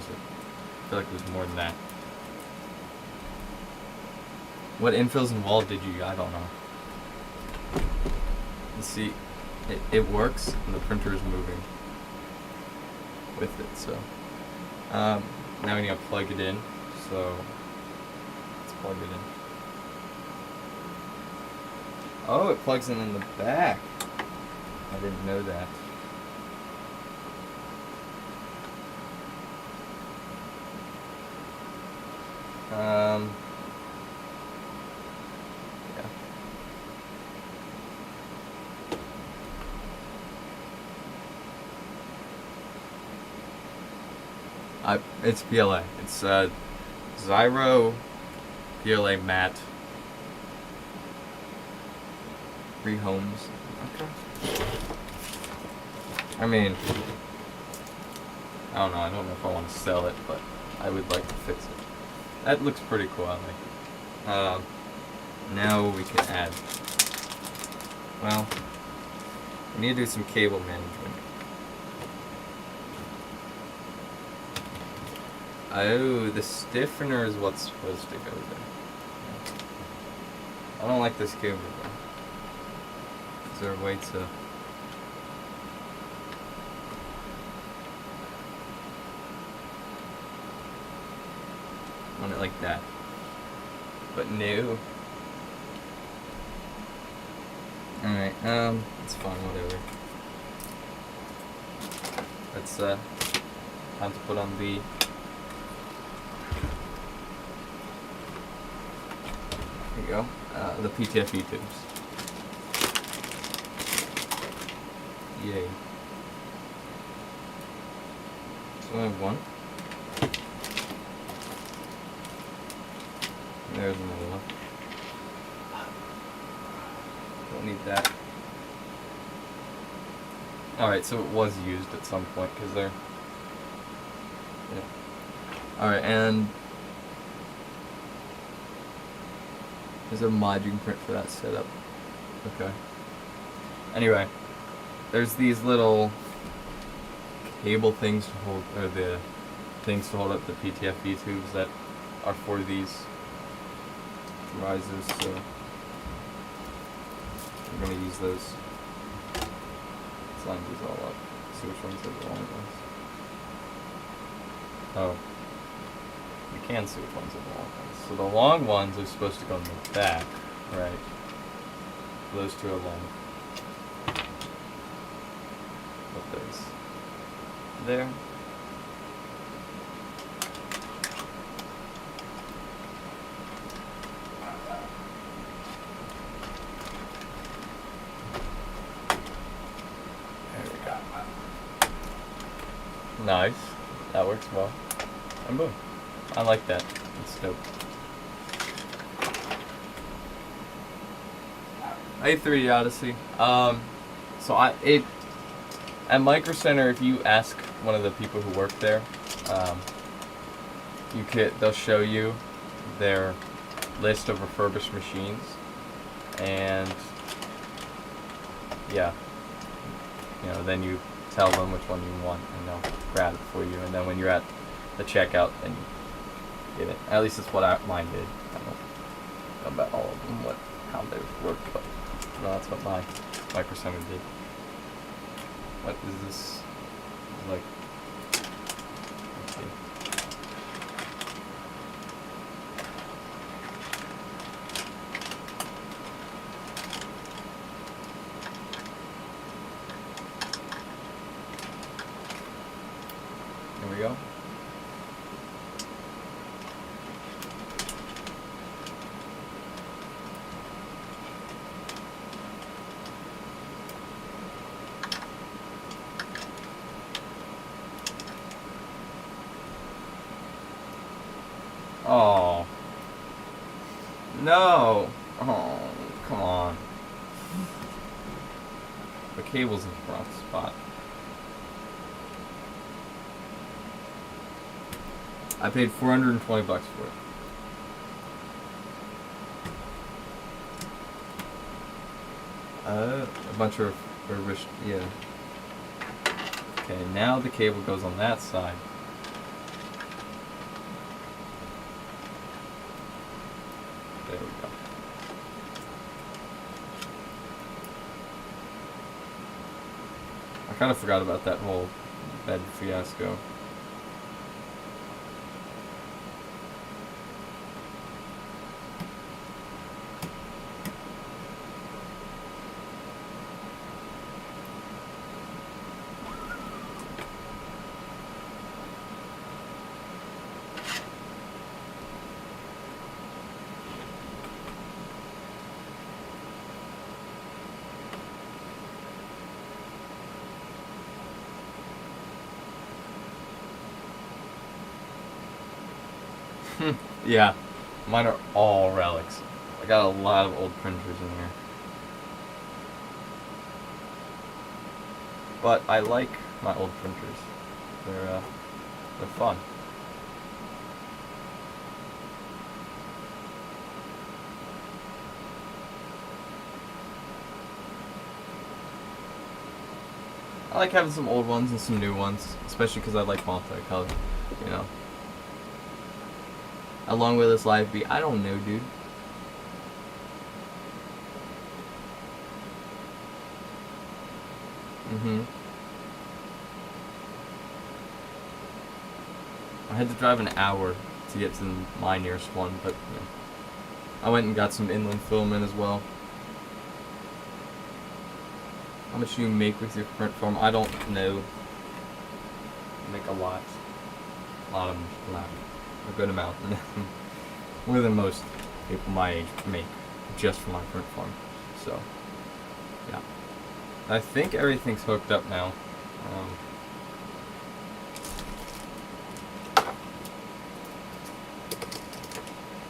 feel like it was more than that. What infills and wall did you? I don't know. You see, it works, and the printer is moving with it, so now we need to plug it in, so let's plug it in. Oh, it plugs in the back. I didn't know that. Yeah. It's PLA. It's Zyro PLA matte. 3 homes. Okay. I mean, I don't know. I don't know if I want to sell it, but I would like to fix it. That looks pretty cool. I like it. Now we can add. Well, we need to do some cable management. Oh, the stiffener is what's supposed to go there. I don't like this cable though. Is there a way to... I want it like that. But no. Alright, it's fine, whatever. Let's, time to put on the... There you go. The PTFE tubes. Yay. So I have one. There's another one. Don't need that. Alright, so it was used at some point, because they're... Yeah. Alright, and... There's a module print for that setup. Okay. Anyway, there's these little cable things to hold, or the things to hold up the PTFE tubes that are for these risers, so we're going to use those. Let's line these all up. See which ones are the long ones. Oh. You can see which ones are the long ones. So the long ones are supposed to go in the back, right? Those two are long. Put those there. There we go. Nice. That works well. And boom. I like that. It's dope. I hate 3D Odyssey. So at Micro Center, if you ask one of the people who work there, they'll show you their list of refurbished machines, and yeah, then you tell them which one you want, and they'll grab it for you. And then when you're at the checkout, then you get it. At least that's what mine did. I don't know about all of them, how they worked, but no, that's what my Micro Center did. What is this? Like, let's see. No. Oh, come on. The cable's in the wrong spot. I paid $420 for it. A bunch of yeah. Okay, now the cable goes on that side. There we go. I kind of forgot about that whole bed fiasco. Yeah, mine are all relics. I got a lot of old printers in here. But I like my old printers. They're fun. I like having some old ones and some new ones, especially because I like multicolor, you know. Along with this live beat, I don't know, dude. I had to drive an hour to get to my nearest one, but you know, I went and got some inland filament as well. How much do you make with your print farm? I don't know. I make a lot. A good amount. More than most people my age make just for my print farm. So, yeah. I think everything's hooked up now.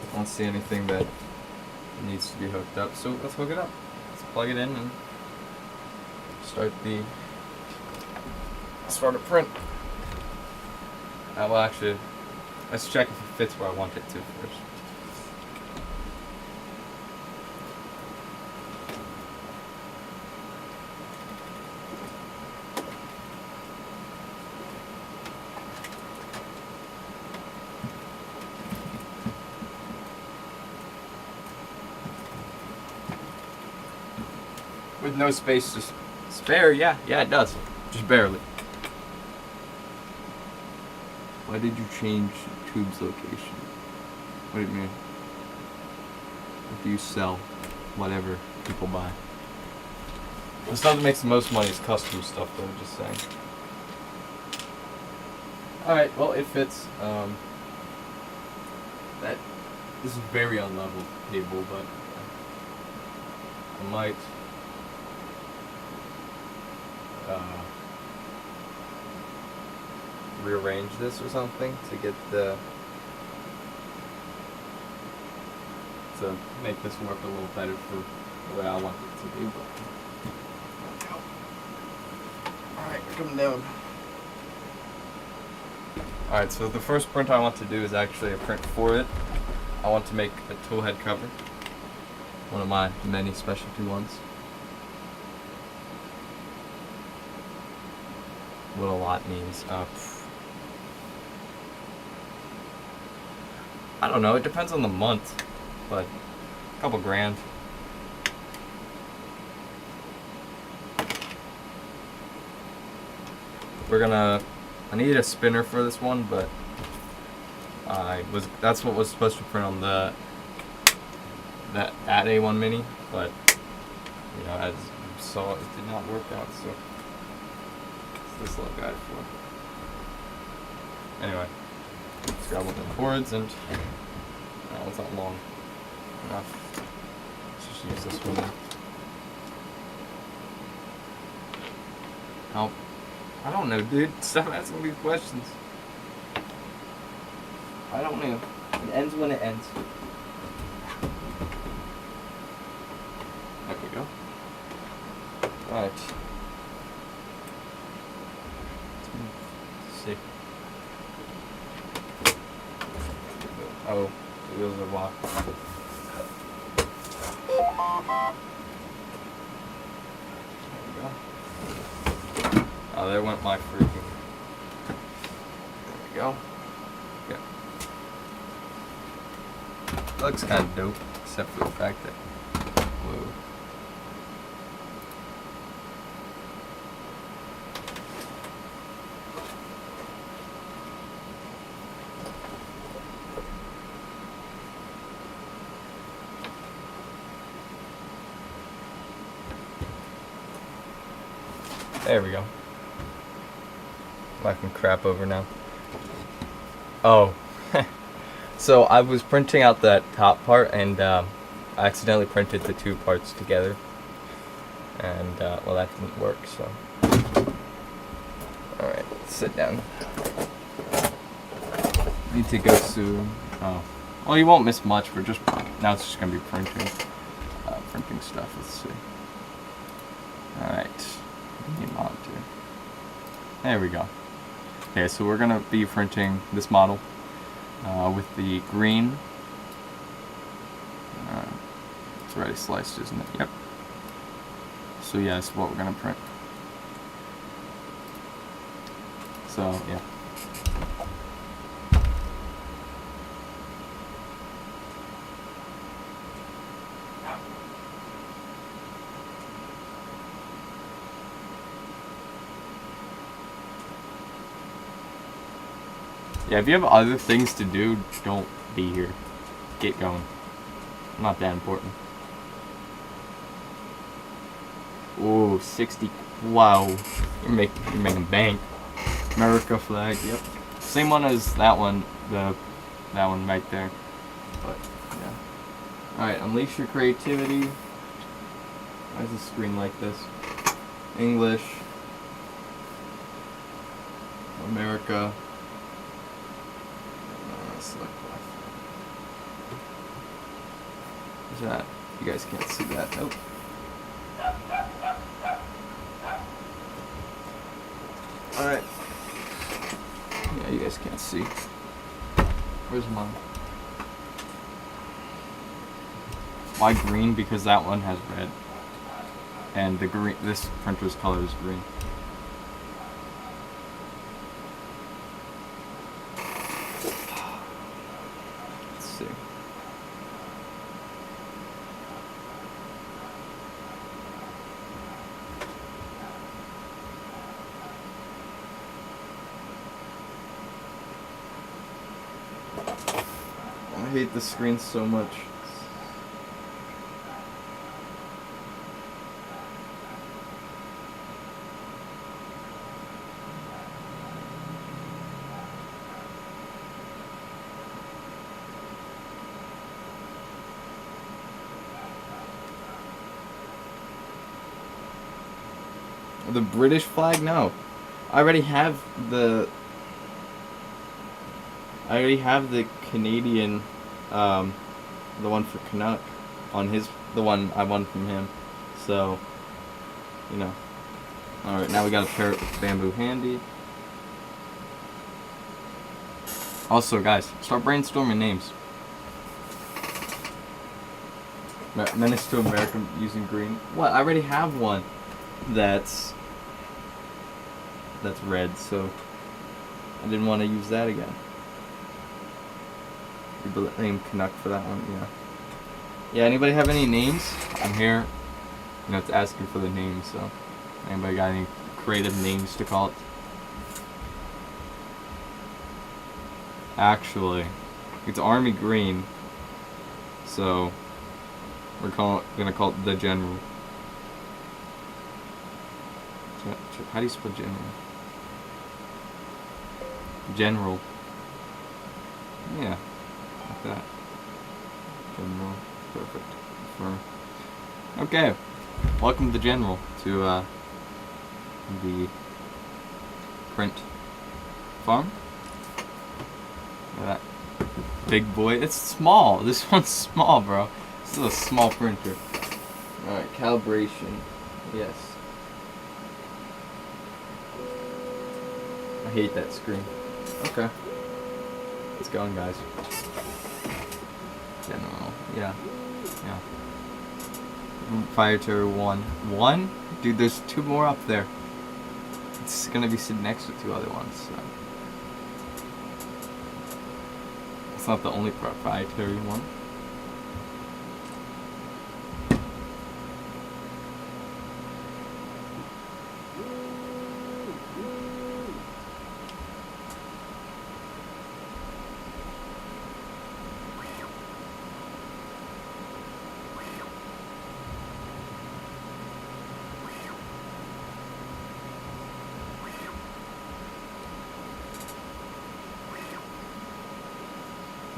I don't see anything that needs to be hooked up, so let's hook it up. Let's plug it in and start a print. Well, actually, let's check if it fits where I want it to first. With no space to spare, yeah, it does. Just barely. Why did you change tube's location? What do you mean? What do you sell? Whatever people buy. The stuff that makes the most money is custom stuff, though, just saying. Alright, well, it fits. This is very unlevel cable, but I might rearrange this or something to get to make this work a little better for the way I want it to be. Alright, come down. Alright, so the first print I want to do is actually a print for it. I want to make a tool head cover. One of my many specialty ones. What a lot means. I don't know, it depends on the month, but a couple grand. I need a spinner for this one, but that's what was supposed to print on that A1 Mini, but you know, as you saw, it did not work out, so this little guy for. Anyway, let's grab one of the cords and that one's not long enough. Let's just use this one then. How? I don't know, dude. Stop asking me questions. I don't know. It ends when it ends. Alright. Sick. Oh, the wheels are locked. There we go. Oh, there went my freaking. There we go. Yeah. Looks kind of dope, except for the fact that. Whoa. There we go. Knocking crap over now. Oh. So I was printing out that top part and I accidentally printed the two parts together. And well, that didn't work, so. Alright, sit down. Need to go soon. Oh. Well, you won't miss much. We're just, now it's just gonna be printing. Printing stuff, let's see. Alright. There we go. Okay, so we're gonna be printing this model with the green. It's already sliced, isn't it? Yep. So yeah, that's what we're gonna print. So yeah. Yeah, if you have other things to do, don't be here. Get going. Not that important. Ooh, 60. Wow. You're making bank. America flag, yep. Same one as that one, that one right there. But, yeah. Alright, unleash your creativity. Why is the screen like this? English. America. Select left. What's that? You guys can't see that. Nope. Alright. Yeah, you guys can't see. Where's mine? Why green? Because that one has red. And the green, this printer's color is green. I hate the screen so much. The British flag? No. I already have the Canadian, the one for Canuck on the one I won from him. So, you know. Alright, now we got a pair of bamboo handy. Also, guys, start brainstorming names. Menace to America using green. What? I already have one that's red, so I didn't want to use that again. You name Canuck for that one, yeah. Yeah, anybody have any names? I'm here, you know, it's asking for the names, so anybody got any creative names to call it? Actually, it's Army Green, so we're gonna call it the General. How do you spell general? General. Yeah, like that. General. Perfect. Okay. Welcome to General, to the print farm. Look at that big boy. It's small. This one's small, bro. This is a small printer. Alright, calibration. Yes. I hate that screen. Okay. It's going, guys. General. Yeah. Yeah. Fire Terror 1. 1? Dude, there's 2 more up there. It's gonna be sitting next to 2 other ones, so. It's not the only proprietary one.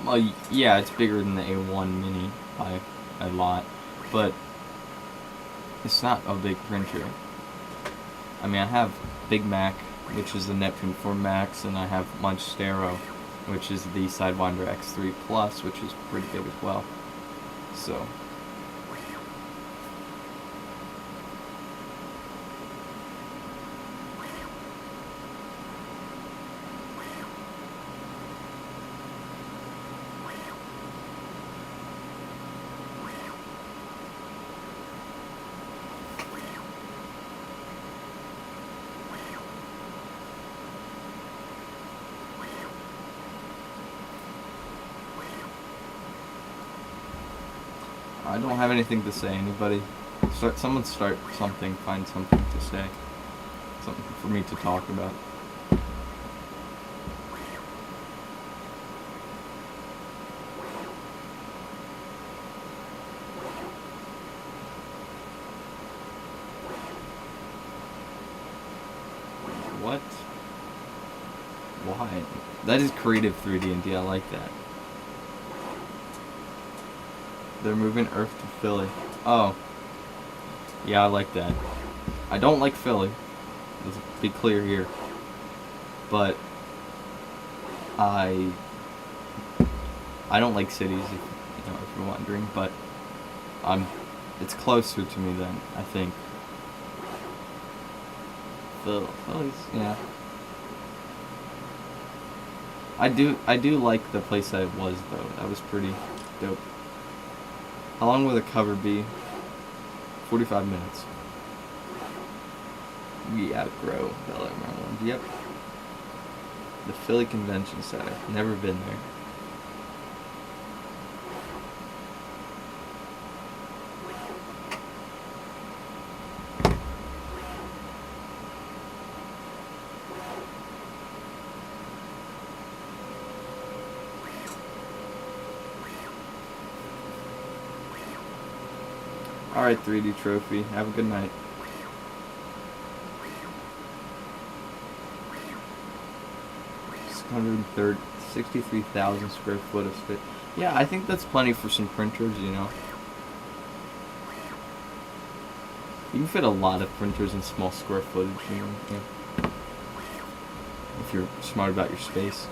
Well, yeah, it's bigger than the A1 Mini by a lot, but it's not a big printer. I mean, I have Big Mac, which is the Neptune 4 Max, and I have Monstero, which is the Sidewinder X3 Plus, which is pretty big as well. So. I don't have anything to say. Anybody? Someone start something. Find something to say. Something for me to talk about. What? Why? That is creative 3D&D. I like that. They're moving Earth to Philly. Oh. Yeah, I like that. I don't like Philly. Let's be clear here. But I don't like cities, if you're wondering, but it's closer to me then, I think. Philly's, yeah. I do like the place that it was though. That was pretty dope. How long will the cover be? 45 minutes. We outgrow Bel Air, Maryland. Yep. The Philly Convention Center. Never been there. Alright, 3D Trophy. Have a good night. 63,000 square foot of space. Yeah, I think that's plenty for some printers, You can fit a lot of printers in small square footage, Yeah. If you're smart about your space.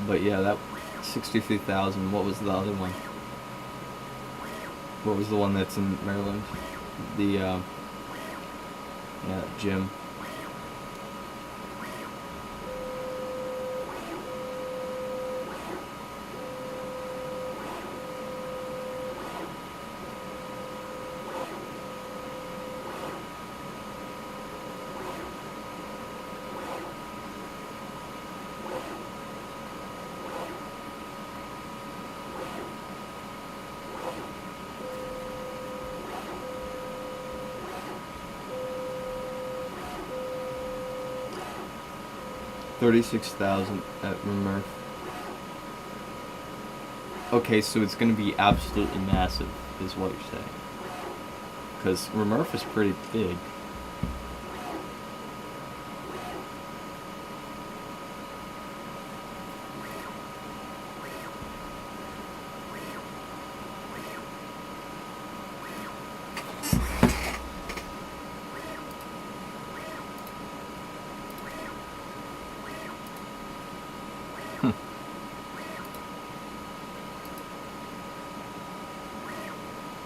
But yeah, that 63,000. What was the other one? What was the one that's in Maryland? The gym. $36,000 at Remurf. Okay, so it's gonna be absolutely massive, is what you're saying. Because Remurf is pretty big.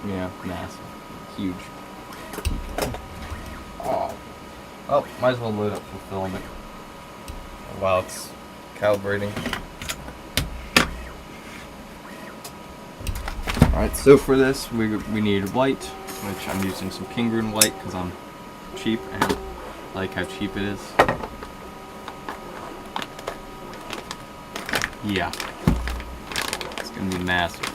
Yeah, massive. Huge. Oh. Oh, might as well load up the filament while it's calibrating. Alright, so for this we need white, which I'm using some Kingroon white because I'm cheap and I like how cheap it is. Yeah. It's gonna be massive.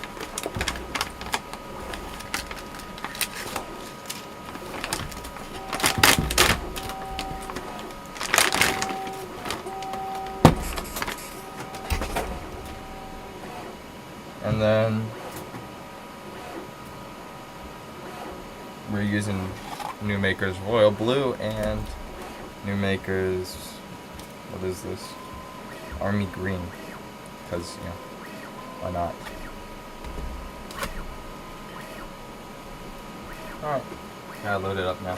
And then we're using New Maker's Royal Blue and New Maker's, what is this? Army Green. Because, you know, why not? Alright, gotta load it up now.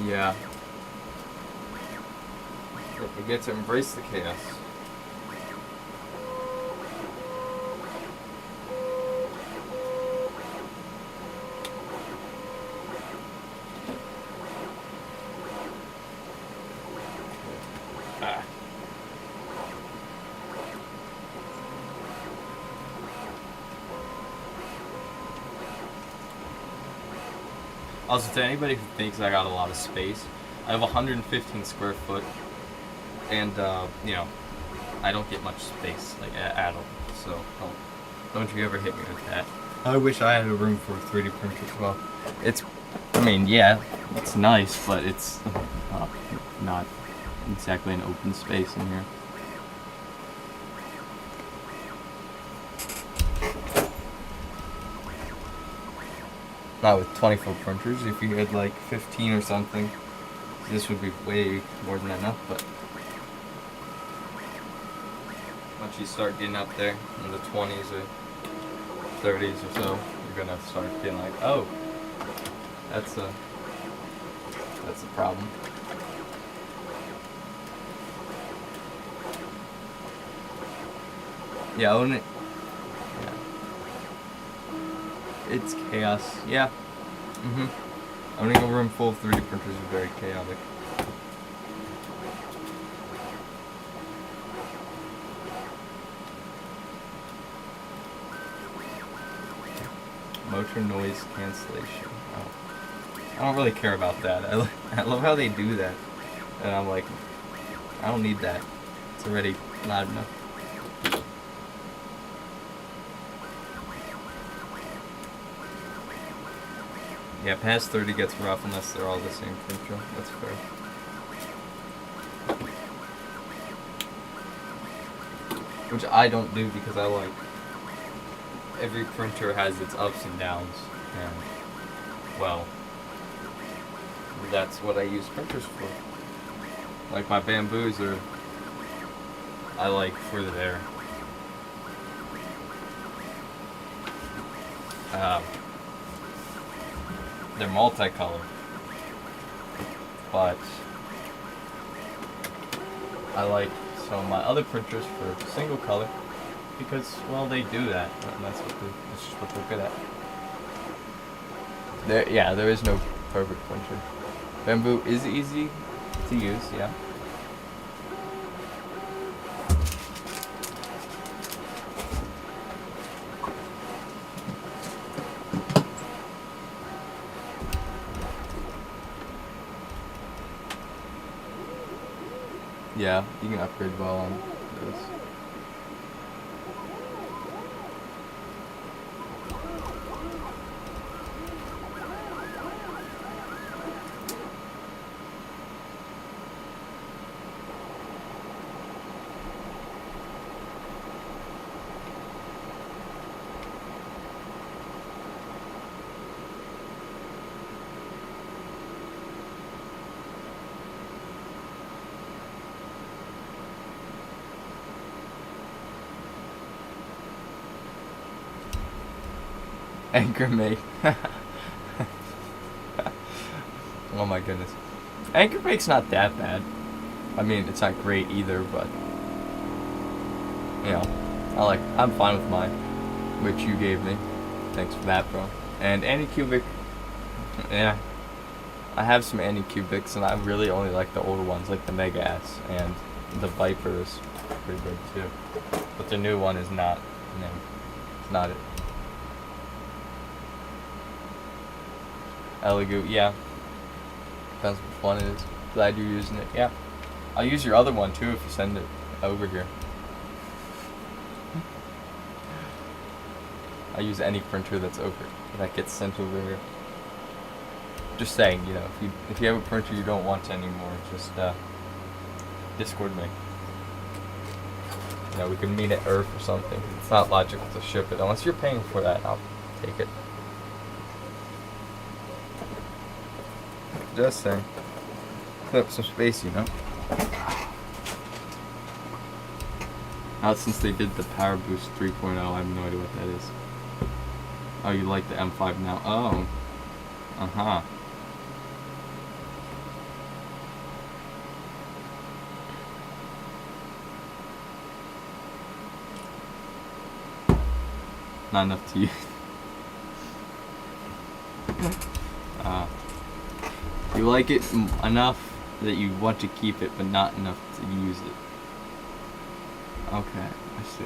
Yeah. We get to embrace the chaos. Ah. Also, to anybody who thinks I got a lot of space, I have 115 square foot, and you know, I don't get much space like at all. So don't you ever hit me with that. I wish I had a room for a 3D printer as well. It's, I mean, yeah, it's nice, but it's not exactly an open space in here. Not with 20-foot printers. If you had like 15 or something, this would be way more than enough, but once you start getting up there in the 20s or 30s or so, you're gonna start being like, oh, that's a problem. Yeah, own it. Yeah. It's chaos. Yeah. Owning a room full of 3D printers is very chaotic. Motor noise cancellation. Oh. I don't really care about that. I love how they do that. And I'm like, I don't need that. It's already loud enough. Yeah, past 30 gets rough unless they're all the same printer. That's fair. Which I don't do because I like... Every printer has its ups and downs. And, well, that's what I use printers for. Like my Bamboos are... I like for their... they're multicolored, but I like some of my other printers for single color because, well, they do that, and that's just what they're good at. There is no perfect printer. Bamboo is easy to use, yeah. Yeah, you can upgrade well on this. Anchor mate. Oh my goodness. Anchor Bake's not that bad. I mean, it's not great either, but you know, I'm fine with mine, which you gave me. Thanks for that, bro. And Anycubic, yeah, I have some Anycubics, and I really only like the older ones, like the Mega S, and the Viper is pretty good too. But the new one is not. No, it's not it. Elegoo, yeah. Depends which one it is. Glad you're using it. Yeah. I'll use your other one too if you send it over here. I use any printer that's over that gets sent over here. Just saying, you know, if you have a printer you don't want anymore, just Discord me. You know, we can meet at Earth or something. It's not logical to ship it unless you're paying for that. I'll take it. Just saying. Clear up some space, you know. Now since they did the Power Boost 3.0, I have no idea what that is. Oh, you like the M5 now? Oh. Uh-huh. Not enough to use. You like it enough that you want to keep it, but not enough to use it. Okay, I see.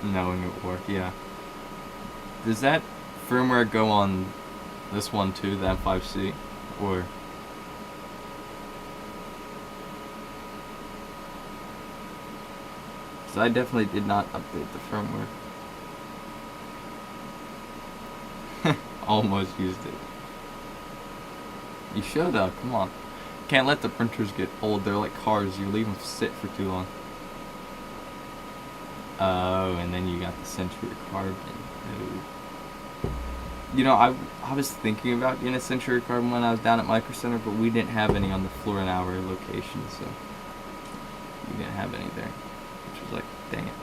Knowing it work, yeah. Does that firmware go on this one too, the M5C, or? Because I definitely did not update the firmware. Almost used it. You should though, come on. Can't let the printers get old, they're like cars, you leave them sit for too long. Oh, and then you got the Century Carbon. Ooh. You know, I was thinking about getting a Century Carbon when I was down at Micro Center, but we didn't have any on the Floor and Hour location, so we didn't have any there. Which was like, dang it.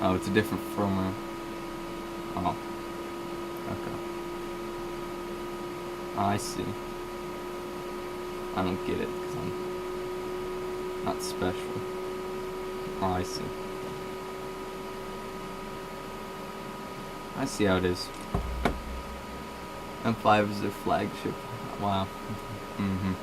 Oh, it's a different firmware. Oh. Okay. I see. I don't get it, because I'm not special. Oh, I see. I see how it is. M5 is their flagship. Wow. Mm-hmm.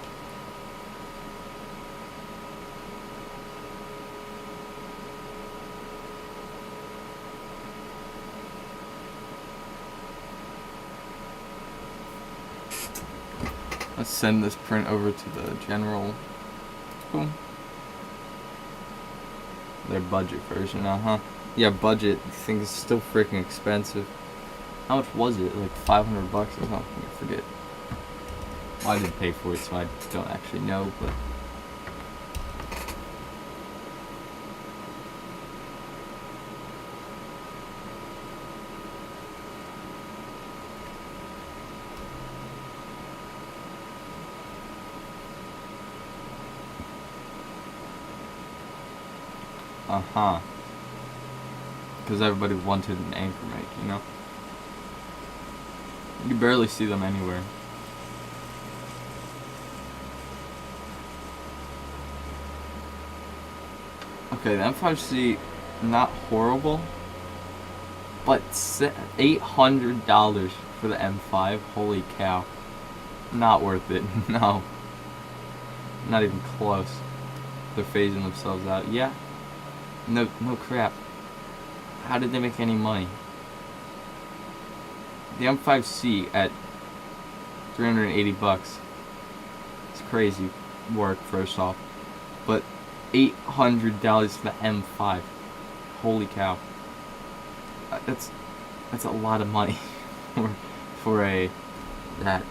Let's send this print over to the general. Boom. Their budget version, Yeah, budget. These things are still freaking expensive. How much was it? Like 500 bucks or something? I forget. Well, I didn't pay for it, so I don't actually know, but. Because everybody wanted an Anchor Make, you know? You barely see them anywhere. Okay, the M5C, not horrible, but $800 for the M5, holy cow. Not worth it, no. Not even close. They're phasing themselves out, yeah. No crap. How did they make any money? The M5C at 380 bucks. It's crazy work first off. But $800 for the M5. Holy cow. That's a lot of money for that.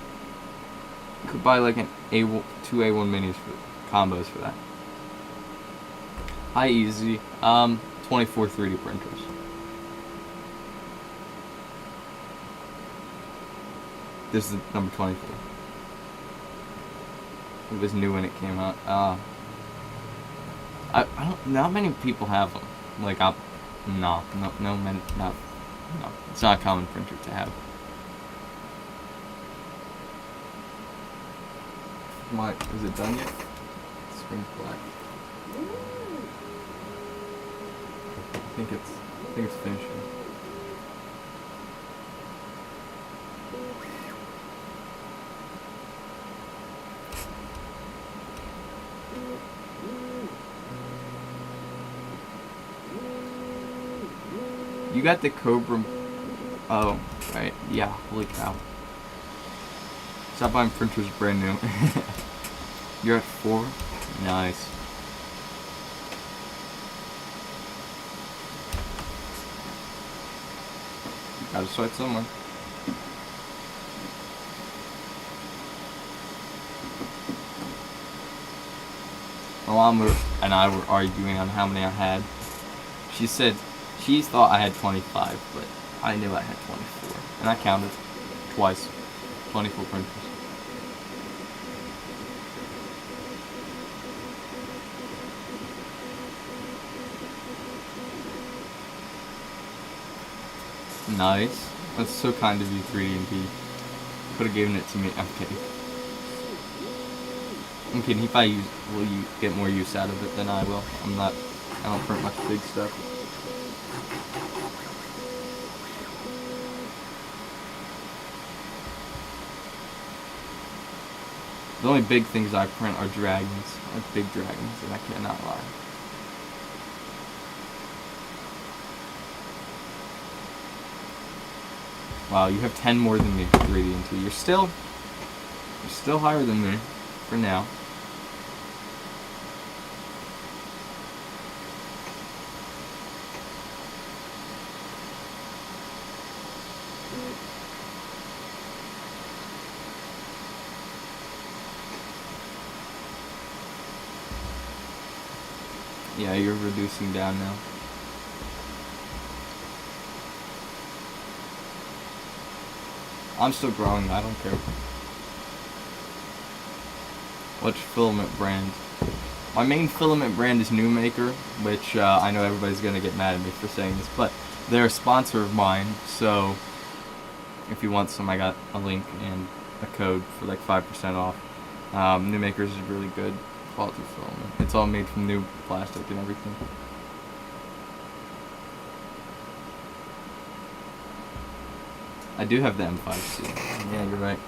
You could buy like two A1 minis for combos for that. iEasy, 24 3D printers. This is number 24. It was new when it came out. I don't. Not many people have them. Like no. It's not a common printer to have. What? Is it done yet? Spring black. I think it's finishing. You got the Cobra. Oh, right. Yeah, holy cow. Stop buying printers brand new. You're at 4? Nice. Gotta start somewhere. My mom and I were arguing on how many I had. She said she thought I had 25, but I knew I had 24. And I counted twice. 24 printers. Nice. That's so kind of you, 3D&D. Could have given it to me. I'm kidding. I'm kidding. He probably will you get more use out of it than I will. I don't print much big stuff. The only big things I print are dragons. Like big dragons, and I cannot lie. Wow, you have 10 more than me for 3D&T. You're still higher than me for now. Yeah, you're reducing down now. I'm still growing, I don't care. Which filament brand? My main filament brand is Newmaker, which I know everybody's gonna get mad at me for saying this, but they're a sponsor of mine, so if you want some, I got a link and a code for like 5% off. Newmakers is really good quality filament. It's all made from new plastic and everything. I do have the M5C. Yeah, you're right.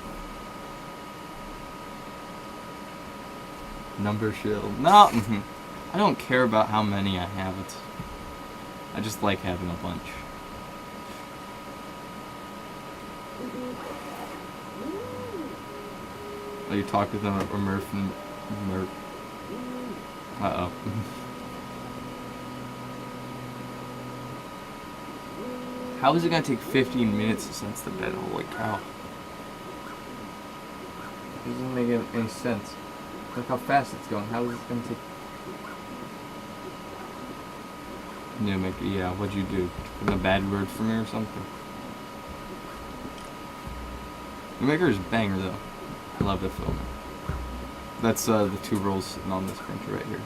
Number shield. No! I don't care about how many I have. I just like having a bunch. Oh, you talked with them or Murph and Murph. Uh-oh. How is it gonna take 15 minutes to sense the bed? Holy cow. It doesn't make any sense. Look how fast it's going. How is it gonna take... Newmaker, yeah, what'd you do? Put a bad word for me or something? Newmaker is a banger though. I love the filament. That's the 2 rolls sitting on this printer right here.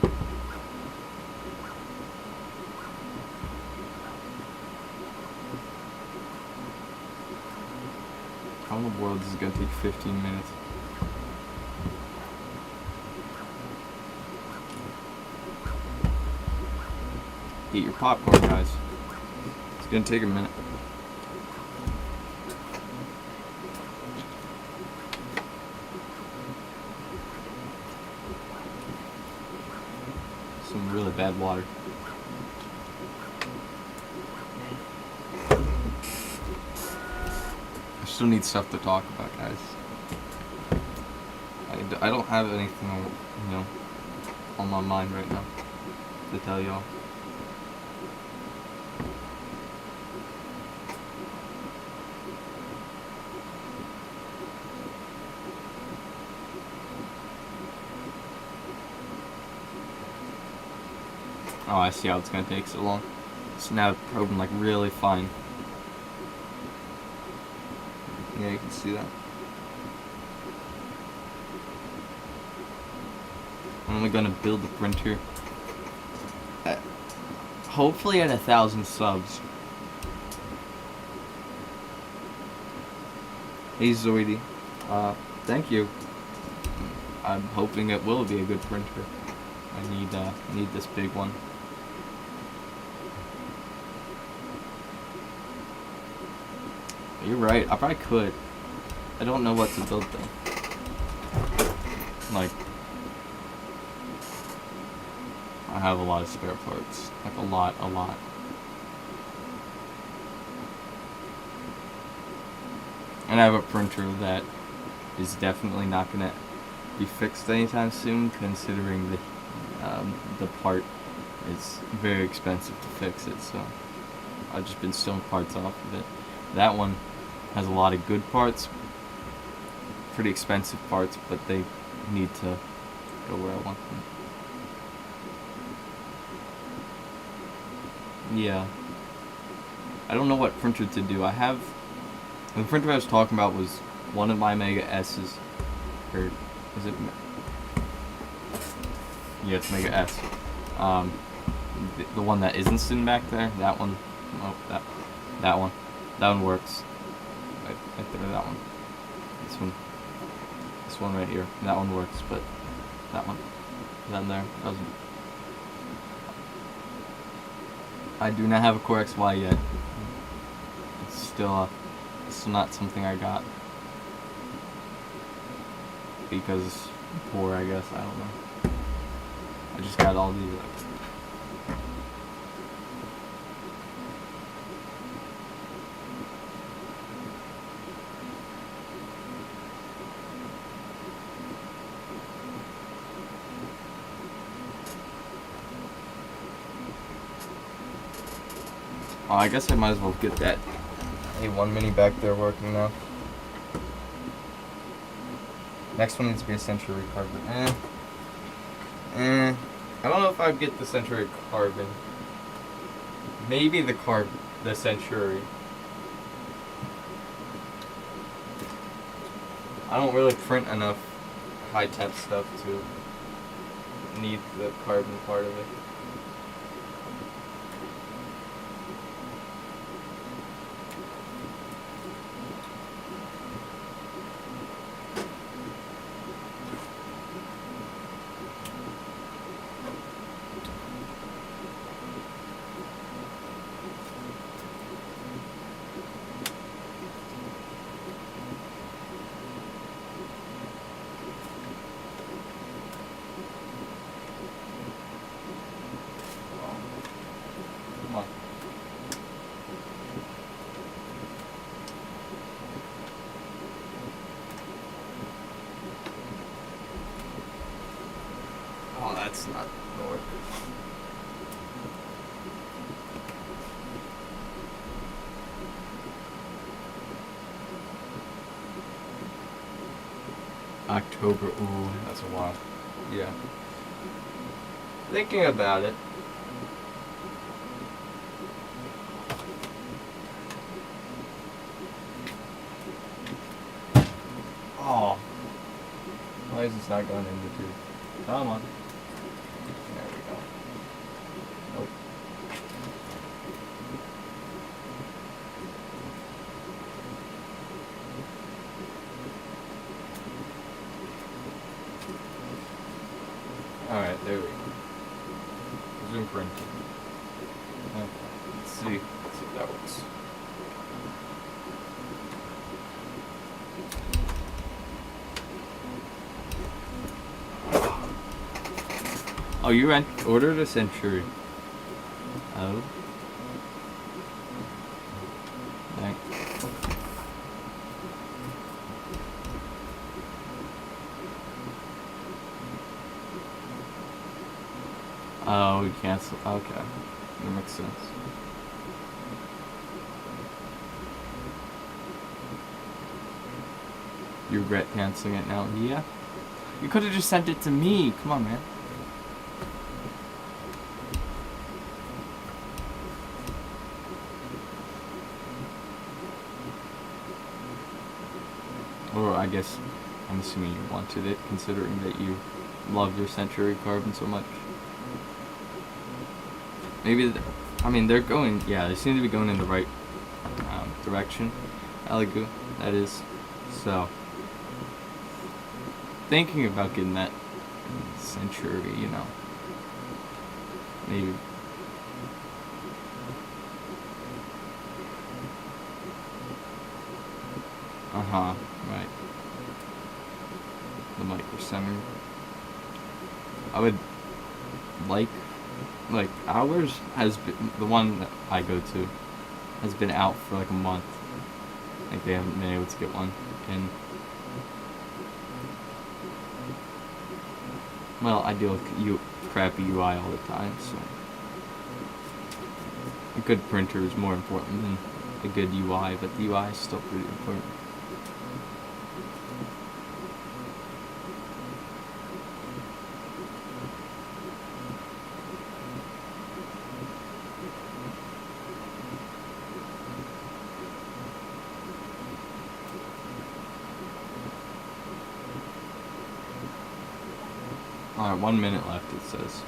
How in the world is it gonna take 15 minutes? Eat your popcorn, guys. It's gonna take a minute. Some really bad water. I still need stuff to talk about, guys. I don't have anything, on my mind right now to tell y'all. Oh, I see how it's gonna take so long. It's now probing like really fine. Yeah, you can see that. I'm only gonna build the printer at, hopefully at 1,000 subs. Hey Zoidy, thank you. I'm hoping it will be a good printer. I need this big one. You're right, I probably could. I don't know what to build though. Like, I have a lot of spare parts. Like a lot. And I have a printer that is definitely not gonna be fixed anytime soon, considering the part is very expensive to fix it. So I've just been stealing parts off of it. That one has a lot of good parts, pretty expensive parts, but they need to go where I want them. Yeah. I don't know what printer to do. The printer I was talking about was one of my Mega S's. Or is it? Yeah, it's Mega S. The one that isn't sitting back there, that one. Oh, that one. That one works. Right there, that one. This one right here. That one works, but that one. That there doesn't. I do not have a Core XY yet. It's still not something I got because I'm poor, I guess. I don't know. I just got all these. Oh, I guess I might as well get that A1 Mini back there working now. Next one needs to be a Century Carbon. I don't know if I'd get the Century Carbon. Maybe the Century. I don't really print enough high temp stuff to need the carbon part of it. Oh, that's not gonna work. October, ooh, that's a while. Yeah. Thinking about it. Oh. Why is this not going into two? Come on. There we go. Nope. Alright, there we go. Zoom printing. Okay, let's see if that works. Oh, you ordered a Century. Oh. Thanks. Oh, we cancel. Okay. That makes sense. You regret canceling it now? Yeah. You could have just sent it to me. Come on, man. Or I guess I'm assuming you wanted it, considering that you love your Century Carbon so much. Maybe, I mean, they're going, yeah, they seem to be going in the right direction. Elegoo, that is. So, thinking about getting that Century, you know. Maybe. Uh-huh, right. The Micro Center. I would like ours has been, the one that I go to has been out for like a month. Like they haven't been able to get one in. Well, I deal with crappy UI all the time, so a good printer is more important than a good UI, but the UI is still pretty important. Alright, 1 minute left, it says.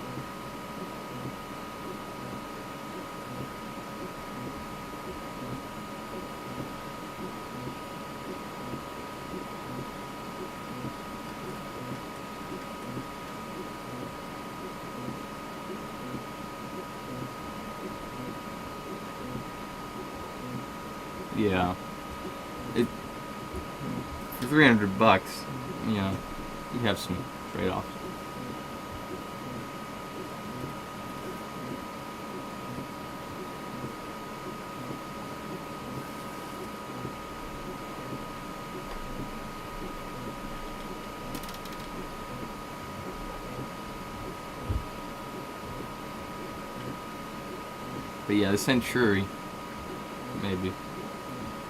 Yeah. For $300, you know, you have some trade-offs. But yeah, the Century, maybe.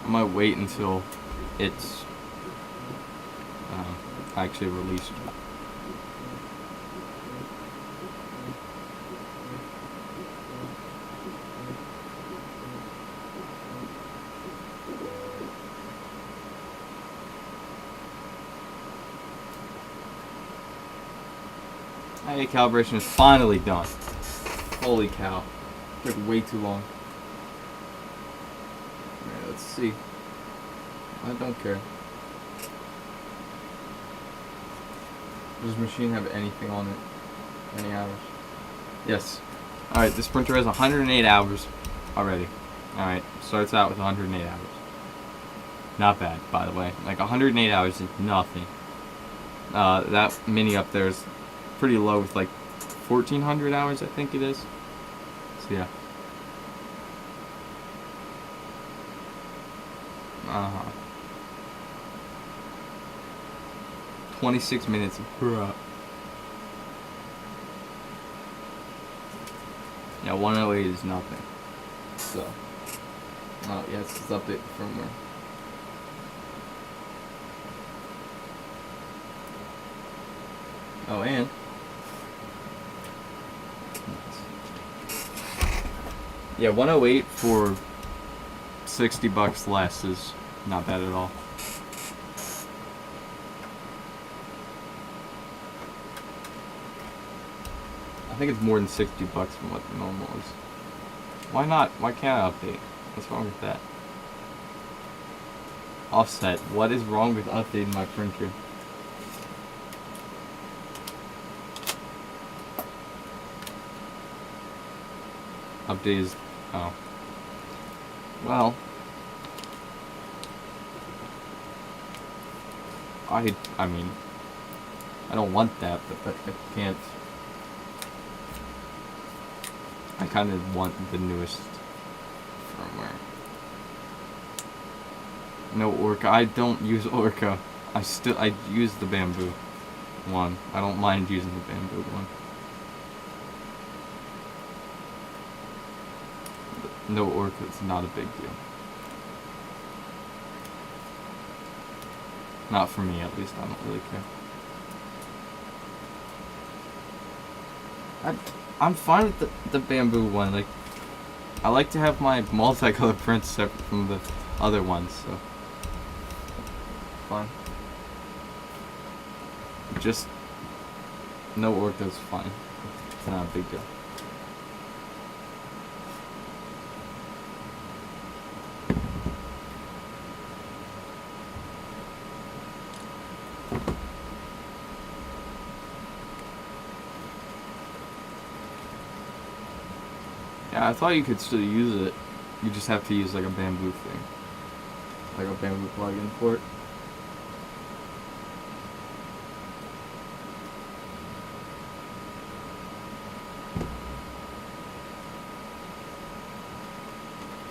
I might wait until it's actually released. Hey, calibration is finally done. Holy cow. Took way too long. Alright, let's see. I don't care. Does this machine have anything on it? Any hours? Yes. Alright, this printer has 108 hours already. Alright, starts out with 108 hours. Not bad, by the way. Like, 108 hours is nothing. That mini up there is pretty low with like 1,400 hours, I think it is. So, yeah. 26 minutes. Bruh. Yeah, 108 is nothing. So. Oh, yeah, it's just update the firmware. Oh, and. Yeah, 108 for $60 less is not bad at all. I think it's more than $60 from what the normal is. Why not? Why can't I update? What's wrong with that? Offset. What is wrong with updating my printer? Update is... oh. Well... I mean... I don't want that, but I can't... I kind of want the newest firmware. No Orca. I don't use Orca. I use the Bamboo one. I don't mind using the Bamboo one. No Orca, it's not a big deal. Not for me, at least. I don't really care. I'm fine with the Bamboo one. Like, I like to have my multicolored prints separate from the other ones, so fine. Just No ortho's fine. It's not a big deal. Yeah, I thought you could still use it. You just have to use like a bamboo thing. Like a bamboo plug-in for it.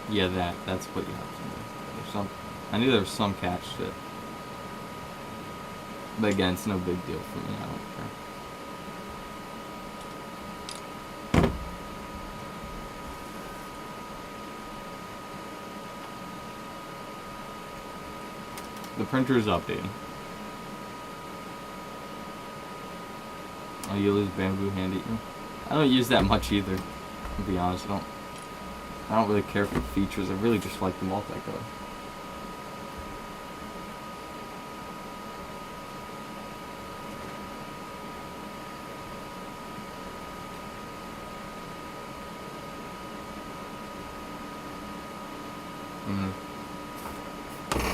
Yeah, that's what you have to do. There's some, I knew there was some catch to it. But again, it's no big deal for me, I don't care. The printer is updating. Oh, you lose bamboo hand eating? I don't use that much either, to be honest. I don't really care for the features. I really just like the multicolor.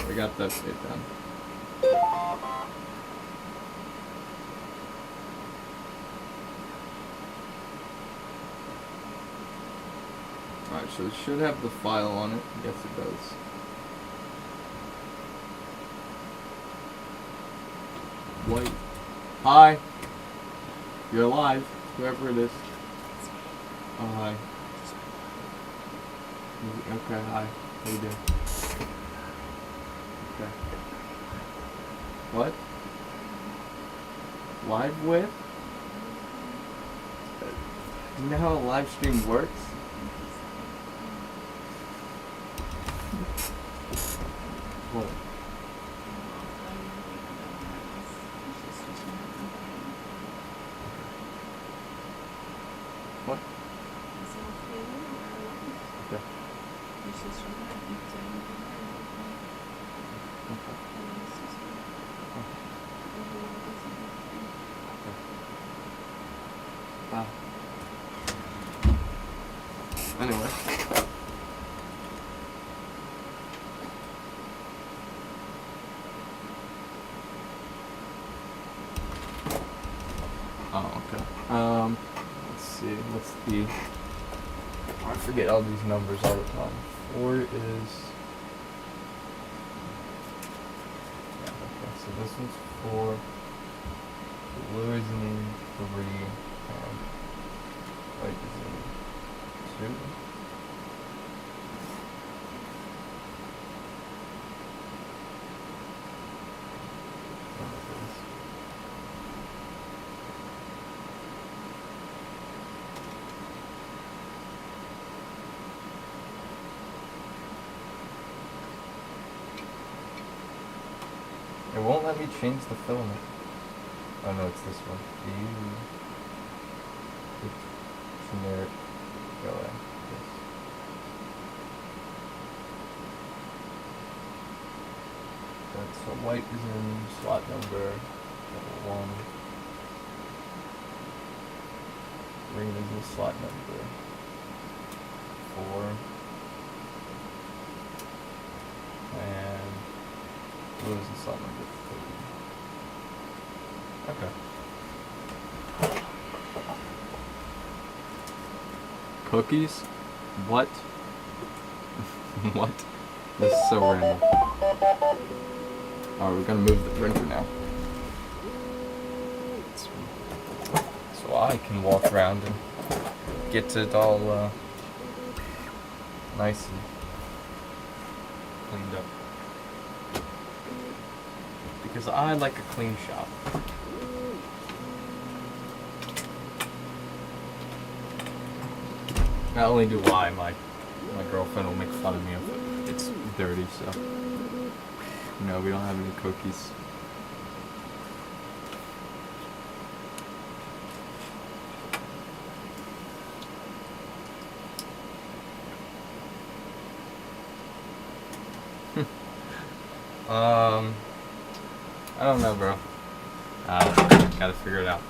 I got that bit done. Alright, so it should have the file on it. Yes, it does. White. Hi. You're alive. Whoever it is. Oh, hi. Okay, hi. How you doing? Okay. What? Live with? Do you know how a live stream works? What? What? Okay. Wow. Anyway. Oh, okay. Let's see. What's the... I forget all these numbers all the time. 4 is... Yeah, okay. So this one's 4. Blue is in 3. White is in 2. It won't let me change the filament. Oh no, it's this one. Generic. Go away. Yes. So white is in slot number 1. Green is in slot number 4. And blue is in slot number 3. Okay. Cookies? What? What? This is so random. Alright, we're gonna move the printer now. So I can walk around and get it all nice and cleaned up. Because I like a clean shop. Not only do I, my girlfriend will make fun of me if it's dirty, so. No, we don't have any cookies. I don't know, bro. Gotta figure it out.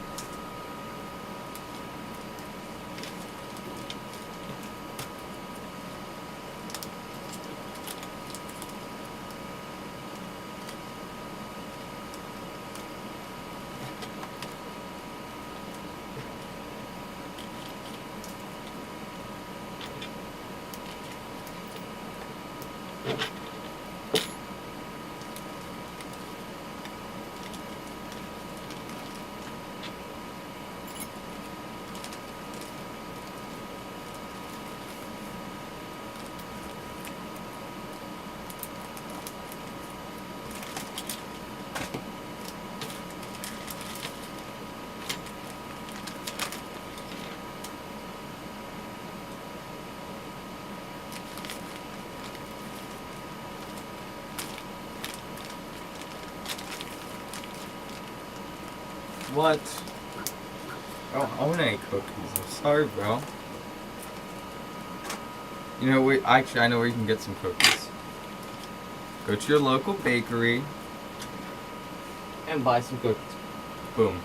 What? I don't own any cookies. I'm sorry, bro. You know, I know where you can get some cookies. Go to your local bakery and buy some cookies. Boom.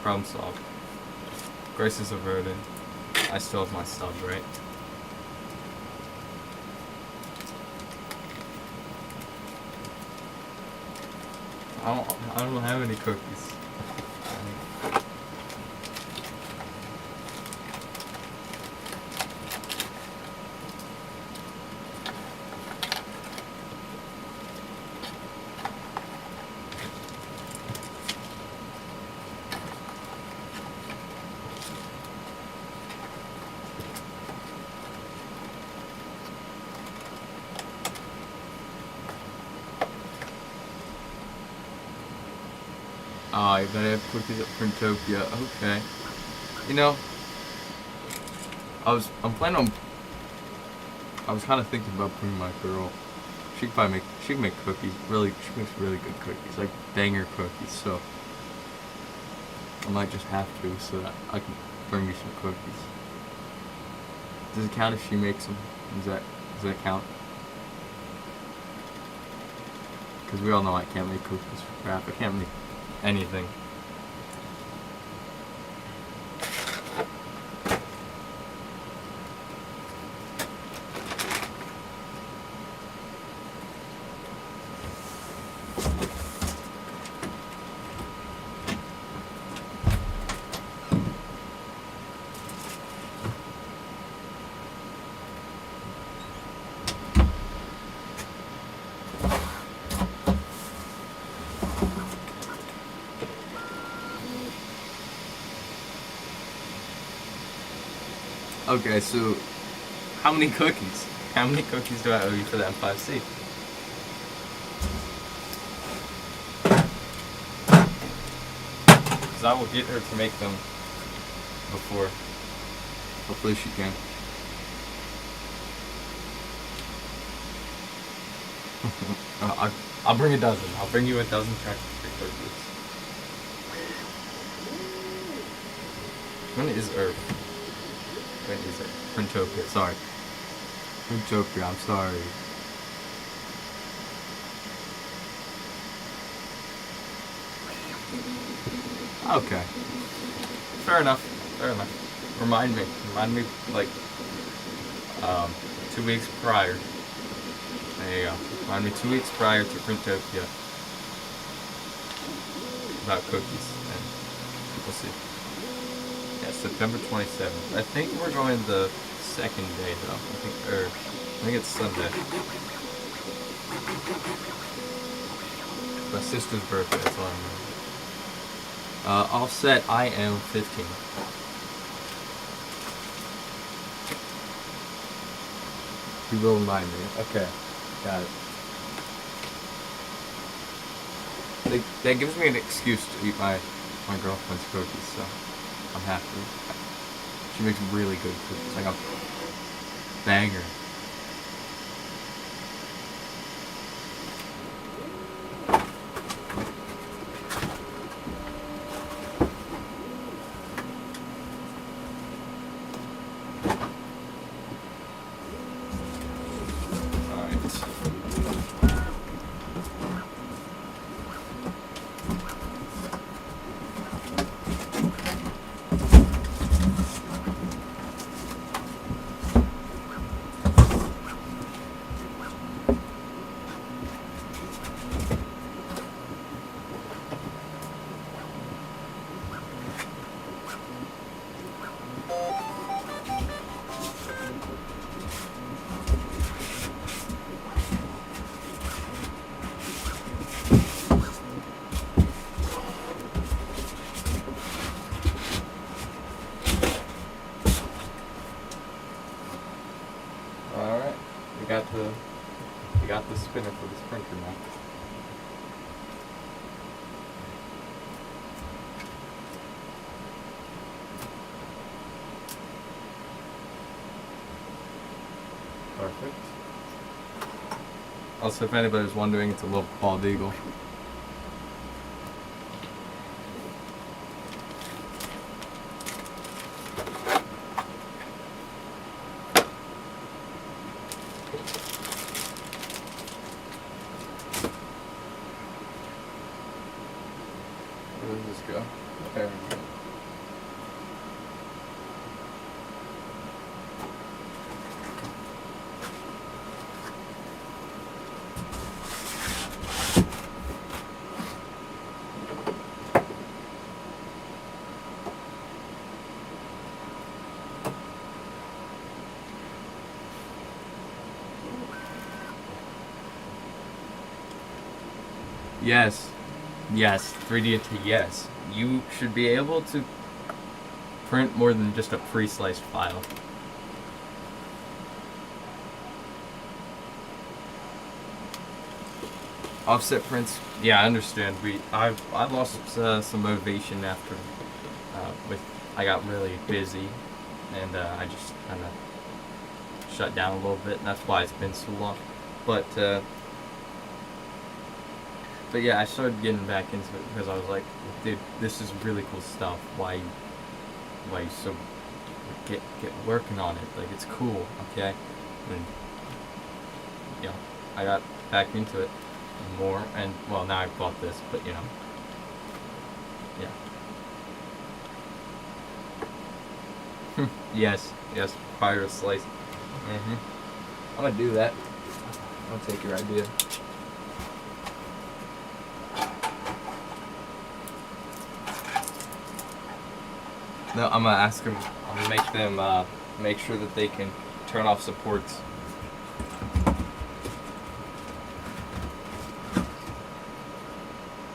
Problem solved. Crisis averted. I still have my stub, right? I don't have any cookies. Oh, you're gonna have cookies at Printopia. Okay. You know, I was kind of thinking about bringing my girl. She can make cookies. She makes really good cookies, like banger cookies. So I might just have to, so that I can bring you some cookies. Does it count if she makes them? Does that count? Because we all know I can't make cookies for crap. I can't make anything. Okay, so how many cookies? How many cookies do I owe you for that M5C? Because I will get her to make them before. Hopefully she can. I'll bring a dozen. I'll bring you a dozen chocolate cookies. When is Earth? When is it? Printopia, sorry. Printopia, I'm sorry. Okay. Fair enough. Remind me, like, 2 weeks prior. There you go. Remind me 2 weeks prior to Printopia about cookies, and we'll see. Yeah, September 27th. I think we're going the second day though. I think it's Sunday. My sister's birthday, that's all I remember. All set, I am 15. You will remind me. Okay, got it. That gives me an excuse to eat my girlfriend's cookies, so I'm happy. She makes really good cookies, like a banger. We got the spinner for this printer now. Perfect. Also, if anybody's wondering, it's a little bald eagle. Yes. Yes. 3D&T, yes. You should be able to print more than just a pre-sliced file. Offset prints, yeah, I understand. I lost some motivation after I got really busy, and I just kind of shut down a little bit, and that's why it's been so long. But yeah, I started getting back into it because I was like, dude, this is really cool stuff. Why you so get working on it? Like, it's cool, okay? And I got back into it more, and well, now I bought this, but yeah. yes, prior slice. I'm gonna do that. I'll take your idea. No, I'm gonna ask them. I'm gonna make them make sure that they can turn off supports.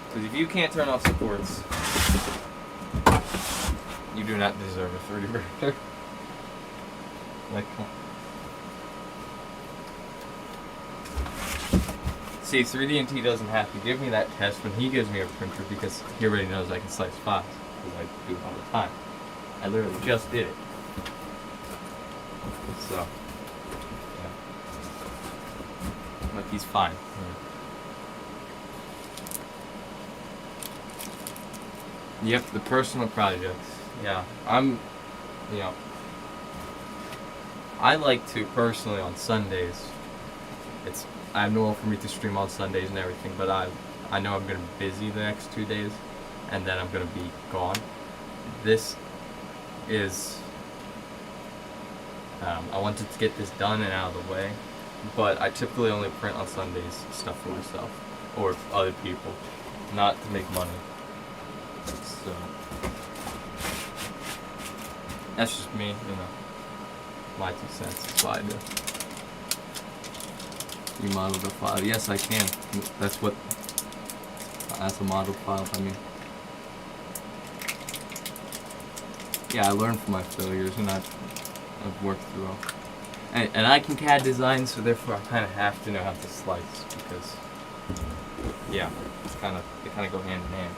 Because if you can't turn off supports, you do not deserve a 3D printer. Like, see, 3D&T doesn't have to give me that test when he gives me a printer because he already knows I can slice files. Because I do it all the time. I literally just did it. So, yeah. Like, he's fine. Yep, the personal projects. Yeah, I like to personally on Sundays. It's abnormal for me to stream on Sundays and everything, but I know I'm gonna be busy the next 2 days, and then I'm gonna be gone. This is I wanted to get this done and out of the way, but I typically only print on Sundays stuff for myself or other people, not to make money. So that's just me, my 2 cents. That's what I do. You model the file? Yes, I can. That's a model file. I mean, yeah, I learned from my failures, and I've worked through them. And I can CAD design, so therefore I kind of have to know how to slice because, yeah, they kind of go hand in hand.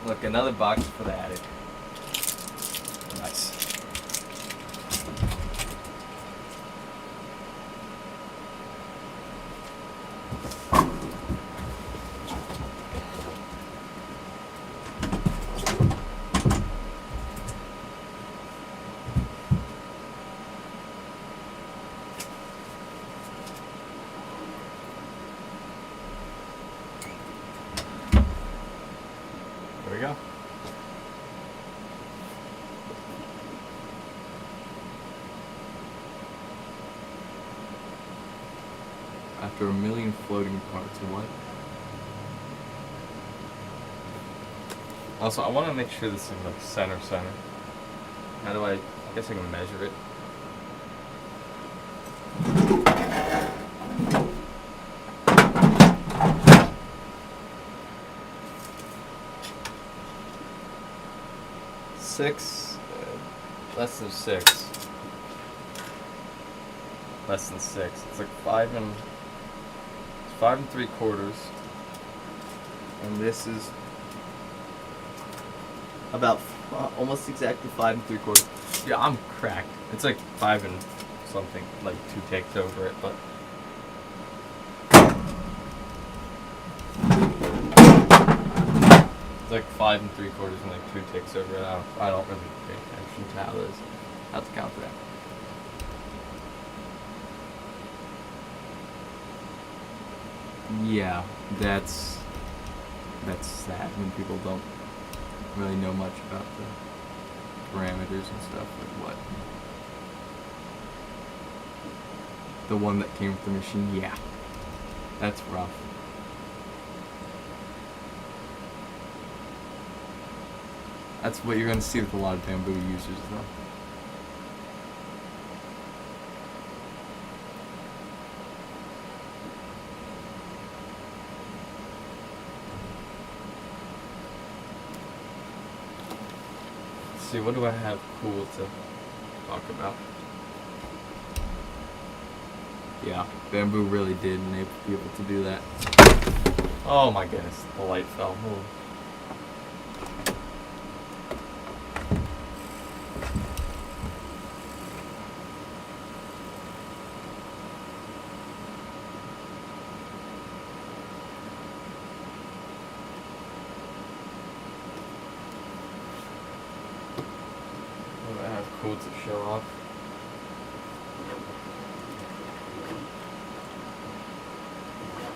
Look, another box for the attic. Nice. There we go. After a million floating parts, what? Also, I want to make sure this is like center. How do I guess I can measure it. Less than 6. Less than 6. It's like 5 3/4. And this is about almost exactly 5 3/4. Yeah, I'm cracked. It's like 5 and something, like 2 takes over it, but. It's like 5 3/4 and like 2 takes over it. I don't really pay attention to how to count that. Yeah, that's sad when people don't really know much about the parameters and stuff, like what. The one that came with the machine, yeah. That's rough. That's what you're going to see with a lot of Bambu users, though. see, what do I have cool to talk about? Yeah, Bamboo really did enable people to do that. Oh my goodness, the light fell. Ooh. What do I have cool to show off?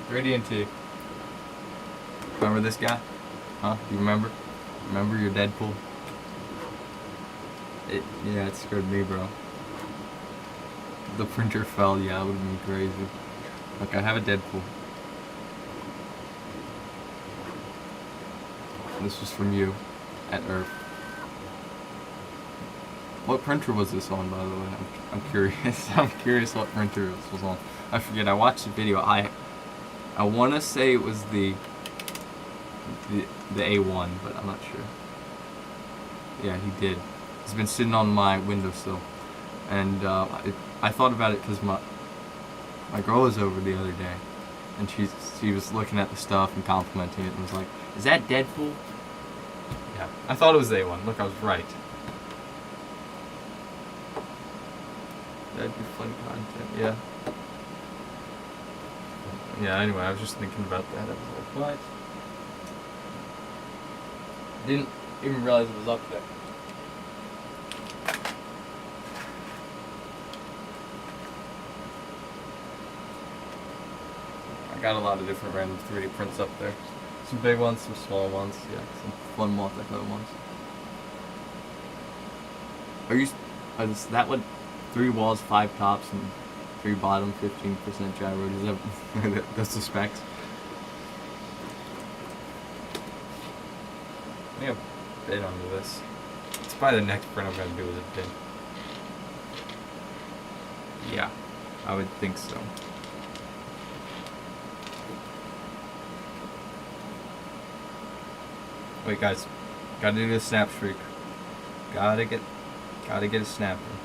Radiant T. Remember this guy? Huh? You remember? Remember your Deadpool? Yeah, it scared me, bro. The printer fell, yeah, it would have been crazy. Look, I have a Deadpool. This was from you at Earth. What printer was this on, by the way? I'm curious. I'm curious what printer this was on. I forget. I watched the video. I want to say it was the A1, but I'm not sure. Yeah, he did. He's been sitting on my windowsill, and I thought about it because my girl was over the other day, and she was looking at the stuff and complimenting it, and was like, "Is that Deadpool?" Yeah, I thought it was the A1. Look, I was right. That'd be fun content. Yeah. Yeah, anyway, I was just thinking about that. I was like, what? Didn't even realize it was up there. I got a lot of different random 3D prints up there. Some big ones, some small ones, yeah, some fun multicolor ones. Is that what 3 walls, 5 tops, and 3 bottom, 15% gyro? Is that that's the specs? I think a bid onto this. It's probably the next print I'm gonna do with a bid. Yeah, I would think so. Wait, guys, gotta do the snap streak. Gotta get a snap in.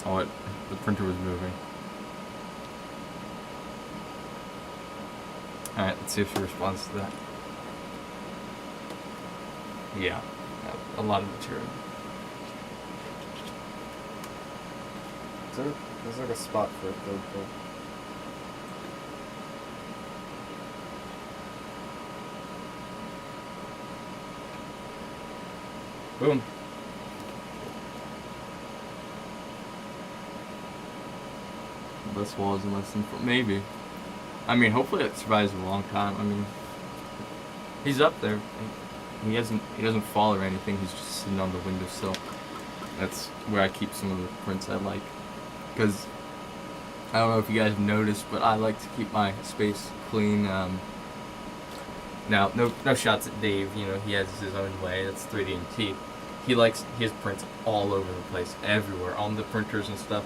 Oh, the printer was moving. Alright, let's see if she responds to that. Yeah, a lot of material. There's like a spot for a third thing. Boom. Less walls and less than maybe. I mean, hopefully it survives a long time. I mean, he's up there. He doesn't fall or anything. He's just sitting on the windowsill. That's where I keep some of the prints I like. Because I don't know if you guys have noticed, but I like to keep my space clean. Now, no shots at Dave. You know, he has his own way. That's 3D and T. He likes his prints all over the place, everywhere, on the printers and stuff.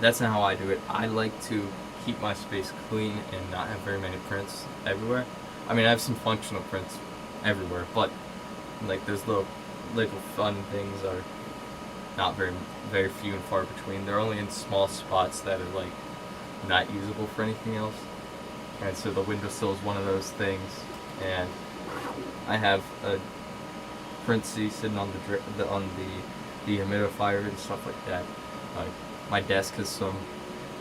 That's not how I do it. I like to keep my space clean and not have very many prints everywhere. I mean, I have some functional prints everywhere, but like those little fun things are not very few and far between. They're only in small spots that are like not usable for anything else. And so the windowsill is one of those things. And I have a print C sitting on the dehumidifier and stuff like that. My desk has some,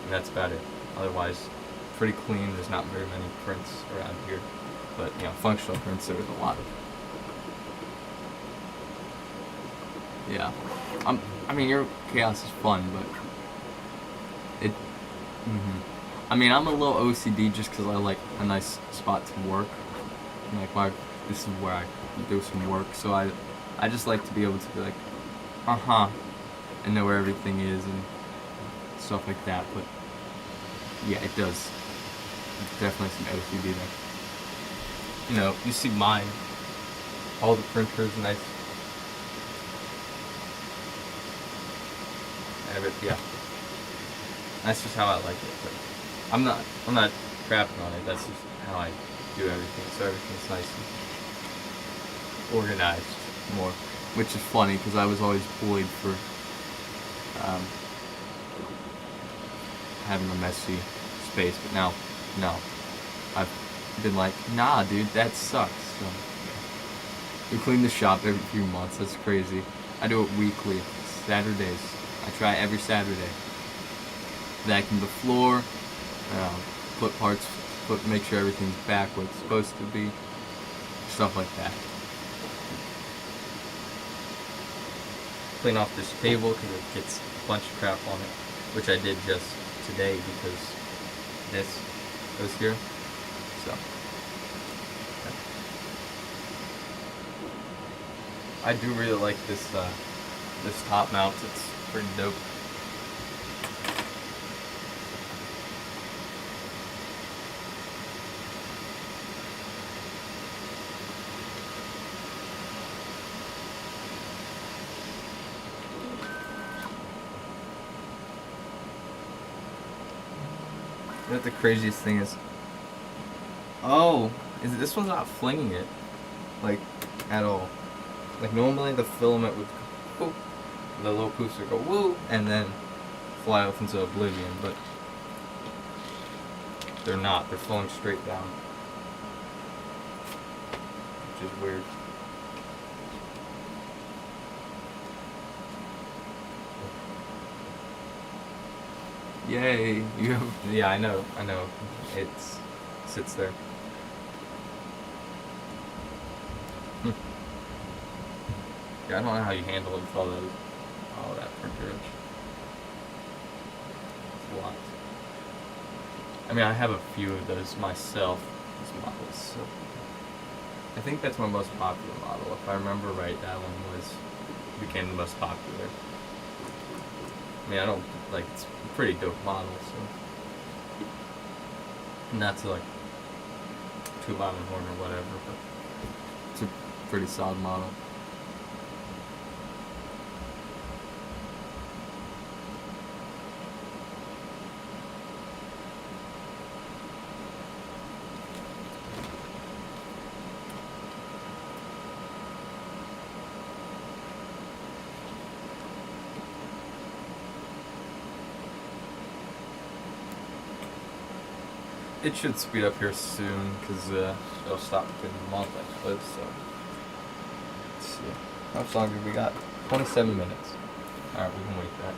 and that's about it. Otherwise, pretty clean. There's not very many prints around here, but you know, functional prints there's a lot of. Yeah, I mean, your chaos is fun, but it. I mean, I'm a little OCD just because I like a nice spot to work. Like this is where I do some work, so I just like to be able to be like, and know where everything is and stuff like that. But yeah, it does. It's definitely some OCD there. You know, you see mine. All the printers, nice. Yeah. That's just how I like it. But I'm not crapping on it. That's just how I do everything. So everything's nice and organized more, which is funny because I was always bullied for having a messy space, but now, no. I've been like, nah, dude, that sucks. So, we clean the shop every few months. That's crazy. I do it weekly, Saturdays. I try every Saturday. Vacuum the floor, make sure everything's back where it's supposed to be, stuff like that. Clean off this table because it gets a bunch of crap on it, which I did just today because this goes here. So I do really like this this top mount. It's pretty dope. You know what the craziest thing is? Oh, this one's not flinging it, like, at all. Like, normally the filament would go, whoop, the little poofs would go woo, and then fly off into oblivion, but they're not. They're falling straight down, which is weird. Yay! Yeah, I know. It sits there. Yeah, I don't know how you handle it with all that printerage. It's a lot. I mean, I have a few of those myself, these models, so I think that's my most popular model. If I remember right, that one became the most popular. I mean, I don't, like, it's a pretty dope model, so not to, like, toot my own horn or whatever, but it's a pretty solid model. It should speed up here soon because it'll stop getting multi-clips. So let's see. How much longer do we got? 27 minutes. All right, we can wait that.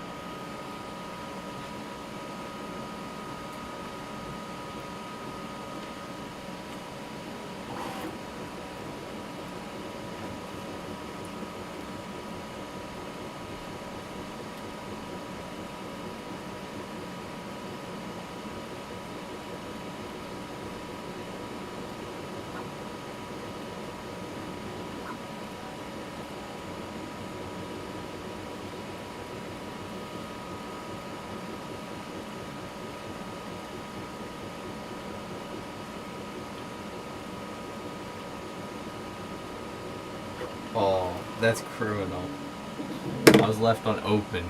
Oh, that's criminal. I was left on open.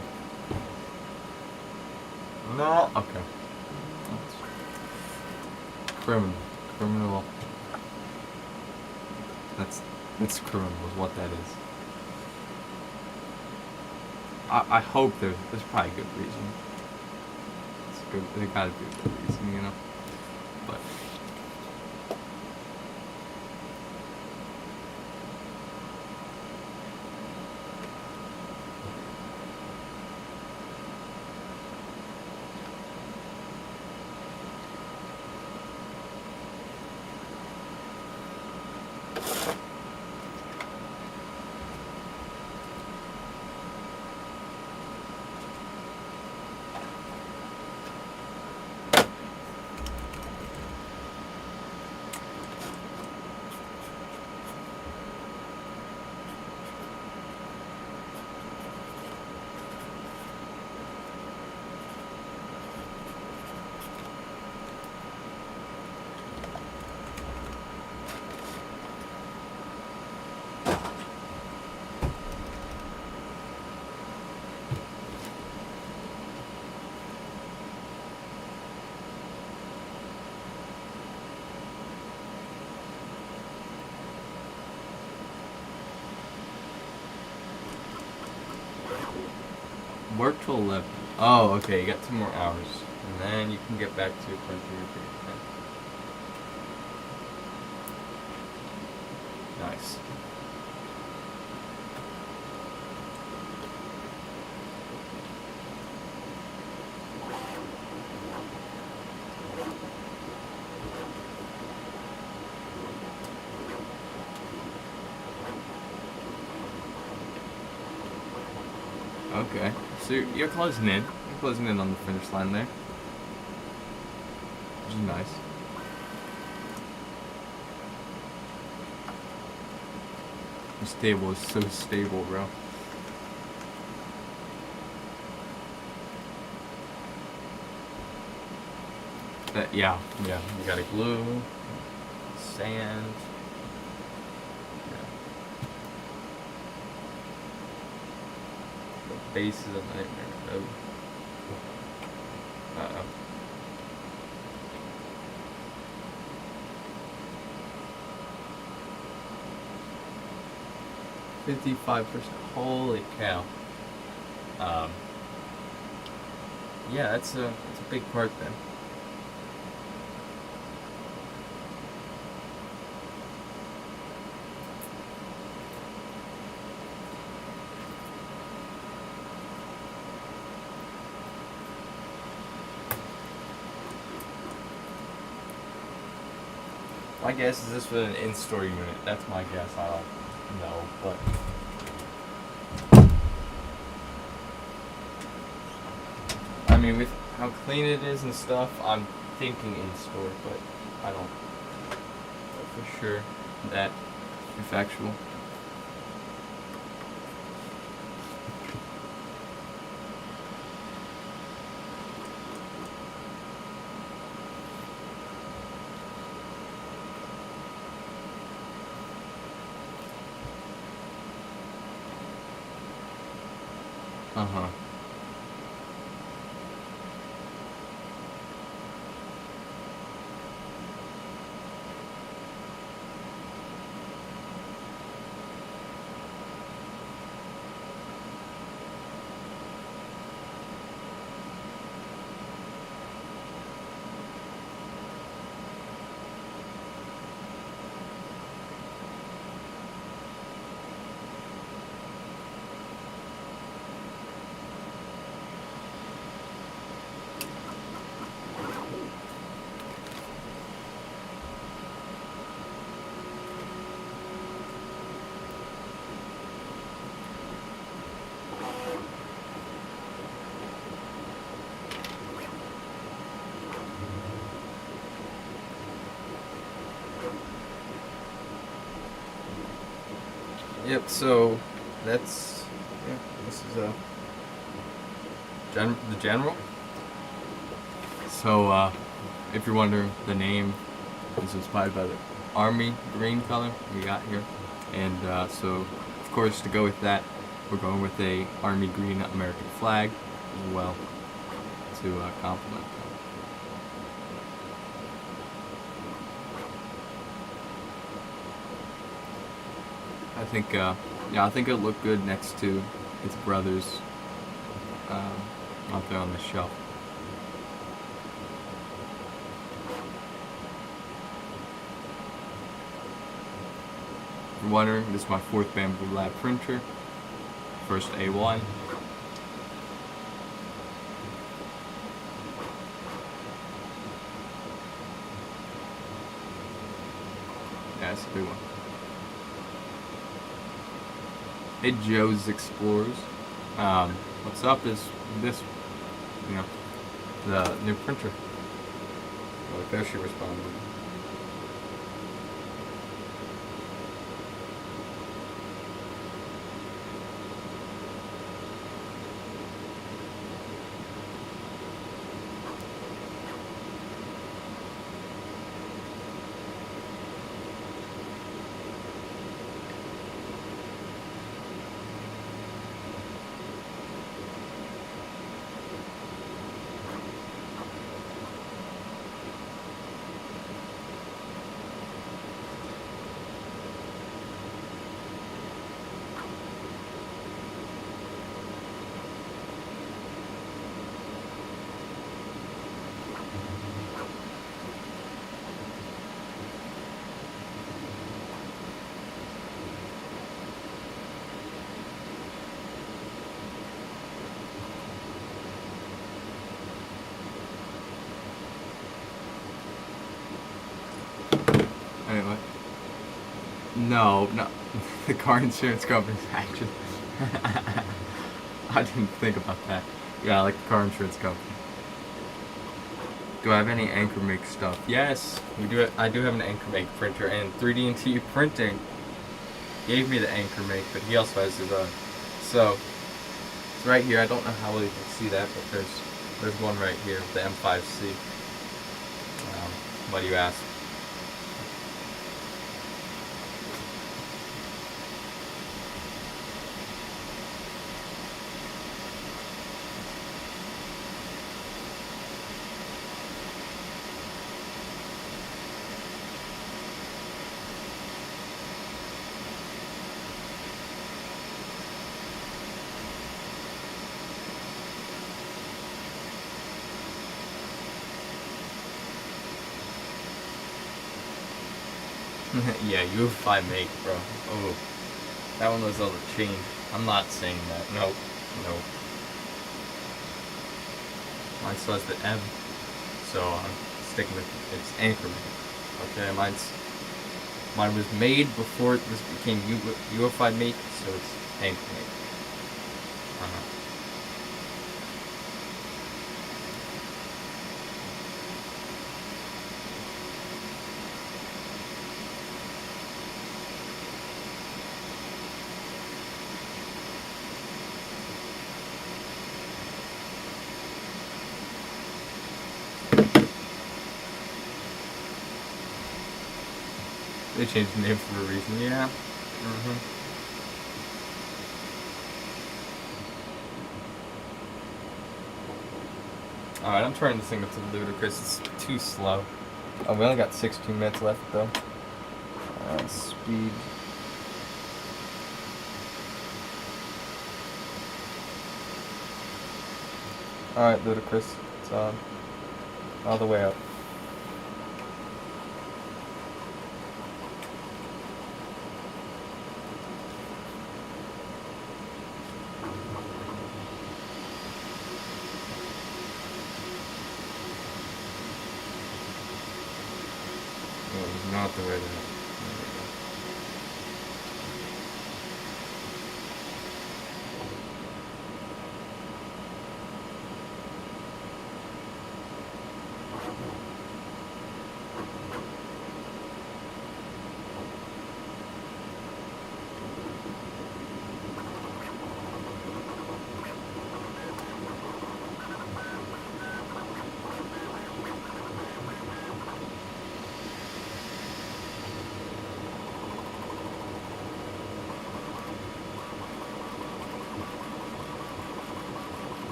No. Okay. That's criminal. That's criminal is what that is. I hope there's probably a good reason. It's good. There gotta be a good reason, you know. But. Work till 11. Oh, okay. You got 2 more hours, and then you can get back to your printer. Nice. Okay, so you're closing in. You're closing in on the finish line there, which is nice. This table is so stable, bro. Yeah. You gotta glue, sand. The base is a nightmare. Oh. Uh-oh. %. Holy cow. Yeah, that's a big part then. My guess is this was an in-store unit. That's my guess. I don't know, but I mean, with how clean it is and stuff, I'm thinking in-store, but I don't know for sure that is factual. Uh-huh. Yep, so that's, yeah, this is the general. So if you're wondering, the name is inspired by the army green color we got here, and so of course to go with that, we're going with a army green American flag as well to complement that. I think, yeah, I think it'll look good next to its brothers out there on the shelf. If you're wondering, this is my 4th Bamboo Lab printer, first A1. Yeah, it's a big one. Hey Joe's Explorers. What's up is this, the new printer. Well, there she responded. No. The car insurance company's actually. I didn't think about that. Yeah, like the car insurance company. Do I have any Anchor Make stuff? Yes, we do. I do have an Anchor Make printer, and 3D&T Printing gave me the Anchor Make, but he also has his own. So it's right here. I don't know how well you can see that, but there's one right here, the M5C. What do you ask? Yeah, UFI Make, bro. Oh, that one was on the chain. I'm not saying that. No. Mine still has the M, so I'm sticking with it. It's Anchor Make. Okay, mine was made before this became UFI Make, so it's Anchor Make. They changed the name for a reason, yeah. Alright, I'm turning this thing up to ludicrous. It's too slow. Oh, we only got 16 minutes left, though. Speed. Alright, ludicrous. It's on. All the way up. Not the way that.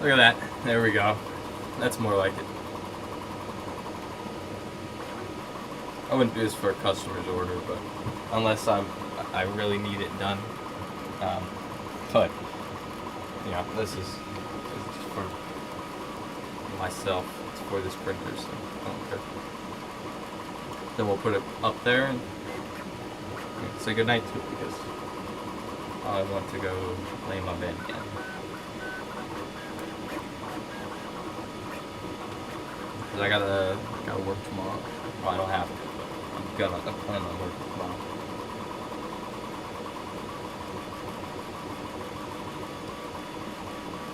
There we go. Look at that. There we go. That's more like it. I wouldn't do this for a customer's order, but unless I really need it done. But you know, this is just for myself. It's for this printer, so I don't care. Then we'll put it up there and say goodnight to it because I want to go lay in my bed again. I gotta work tomorrow. Well, I don't have to. I plan on working tomorrow.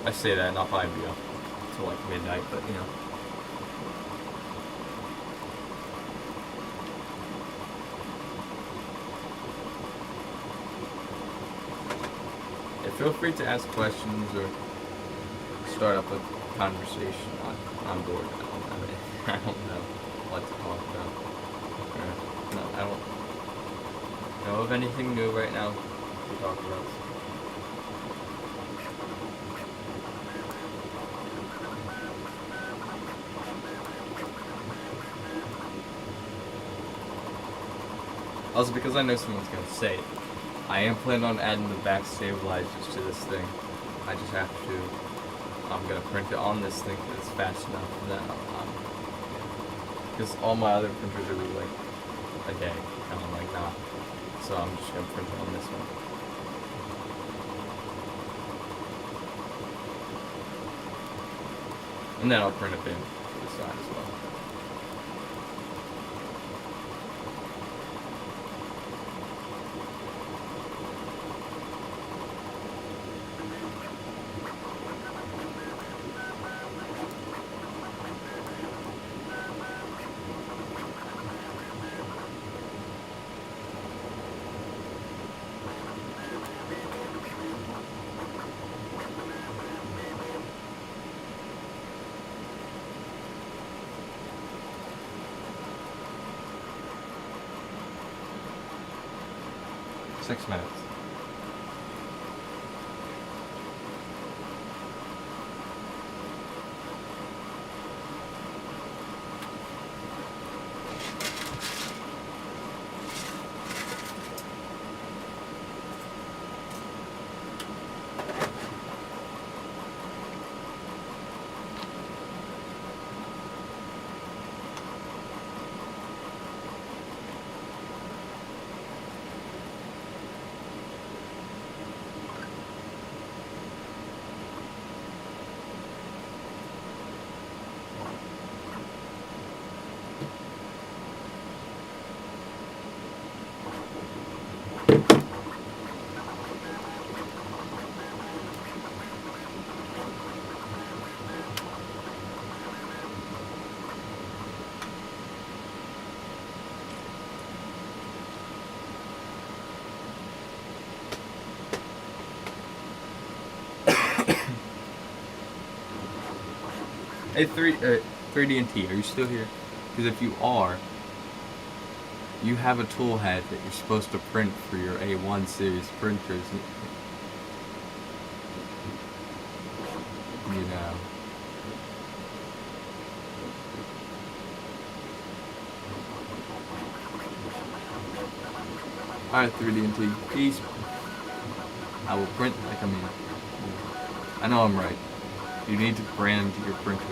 I say that, and I'll probably be up till like midnight, but you know. Yeah, feel free to ask questions or start up a conversation. I'm bored. I don't know what to talk about. No, I don't know of anything new right now to talk about. Also, because I know someone's gonna say it, I am planning on adding the back stabilizers to this thing. I just have to. I'm gonna print it on this thing because it's fast enough. And then because all my other printers are really like a day, and I'm like nah. So I'm just gonna print it on this one. And then I'll print a bin to the side as well. 6 minutes. Hey, 3D&T, are you still here? Because if you are, you have a tool head that you're supposed to print for your A1 series printers. You know. Alright, 3D&T, peace. I will print like I mean. I know I'm right. You need to brand your printers.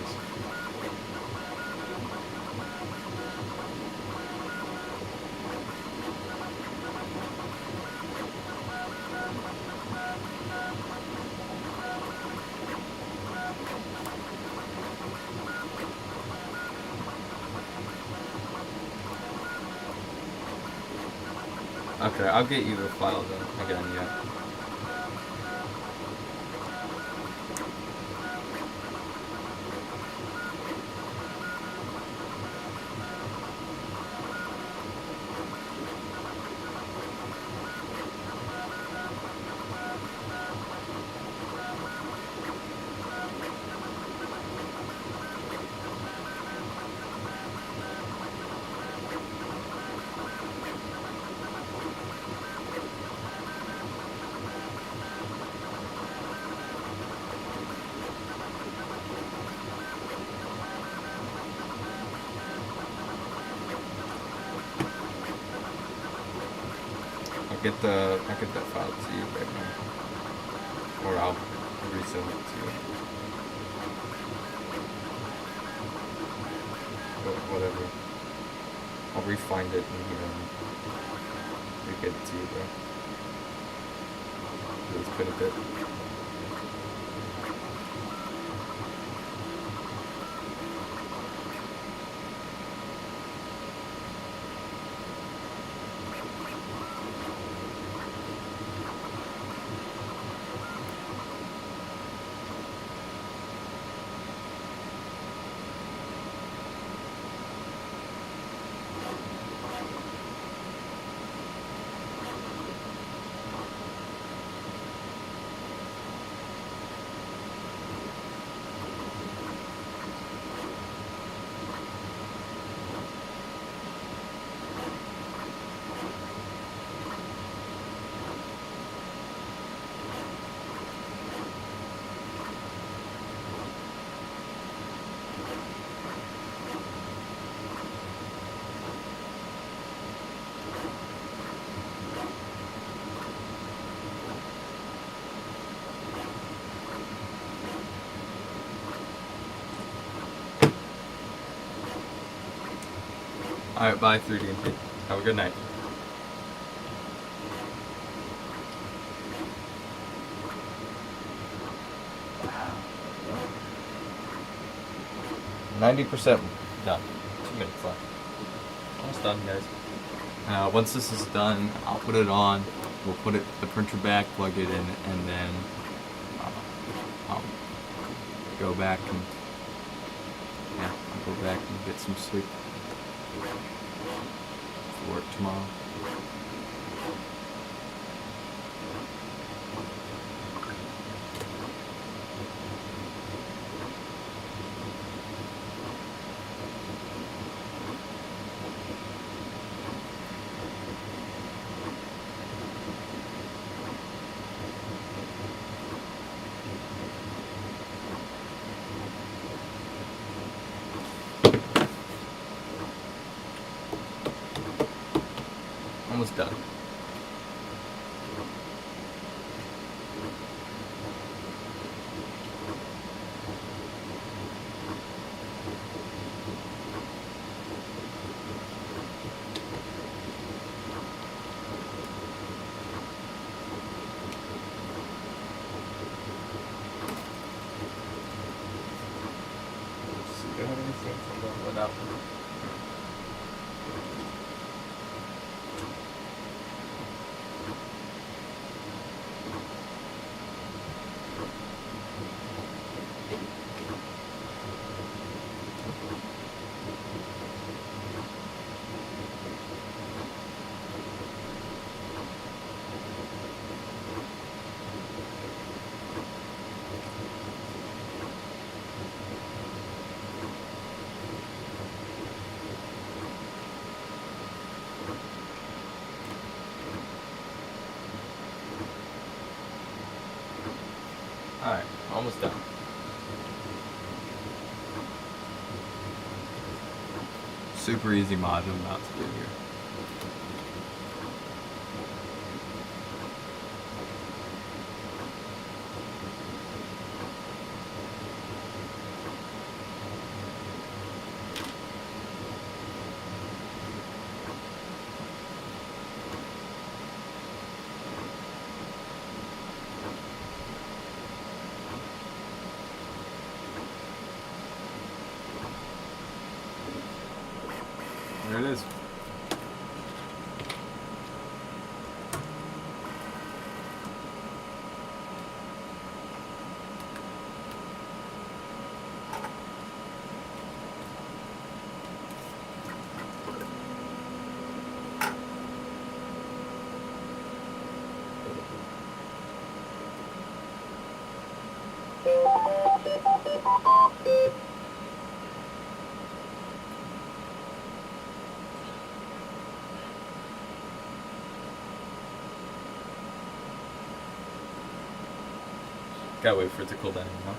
Okay, I'll get you the file then again, yeah. I'll get that file to you right now. Or I'll resend it to you. But whatever. I'll refind it in here and get it to you there. It's been a bit. Alright, bye 3D&T. Have a good night. Wow. 90% done. 2 minutes left. Almost done, guys. Once this is done, I'll put it on. We'll put the printer back, plug it in, and then I'll go back and I'll go back and get some sleep for work tomorrow. Almost done. Do I have anything from the without them? Alright, almost done. Super easy mod I'm about to do here. There it is. Gotta wait for it to cool down, you know?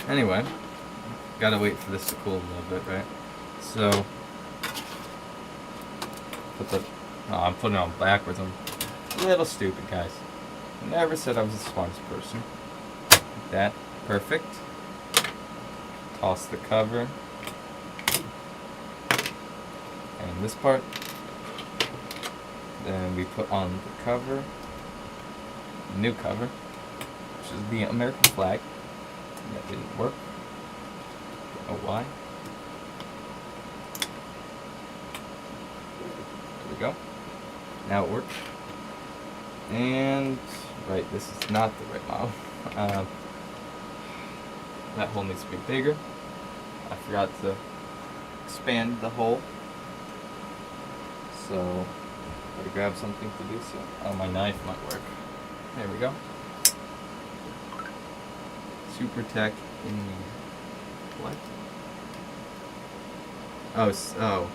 Anyway, gotta wait for this to cool a little bit, right? So, I'm putting it on backwards. I'm a little stupid, guys. I never said I was the smartest person. That Perfect. Toss the cover. And this part. Then we put on the cover. New cover. Which is the American flag. That didn't work. Don't know why. There we go. Now it works. And right, this is not the right model. That hole needs to be bigger. I forgot to expand the hole. So, gotta grab something to do so. Oh, my knife might work. There we go. Super Tech in what? Oh.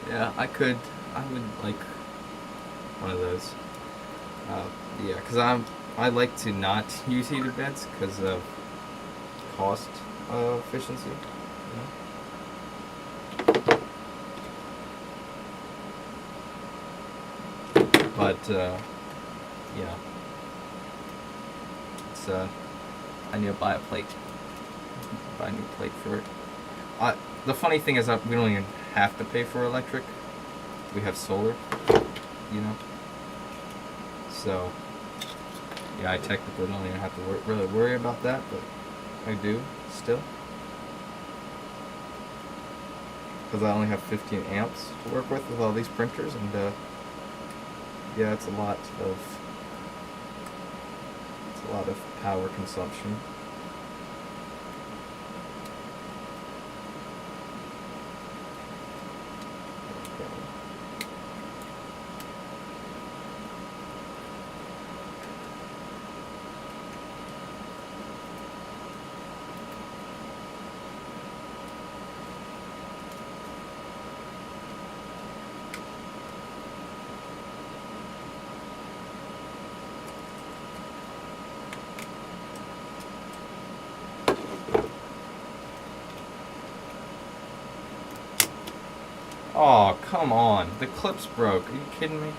Yeah, I would like one of those. Yeah, because I like to not use heated beds because of cost efficiency. You know? But yeah, it's I need to buy a plate. Buy a new plate for it. The funny thing is that we don't even have to pay for electric. We have solar, you know. So, yeah, I technically don't even have to really worry about that, but I do still. Because I only have 15 amps to work with all these printers, and yeah, it's a lot of power consumption. Oh, come on. The clip's broke. Are you kidding me?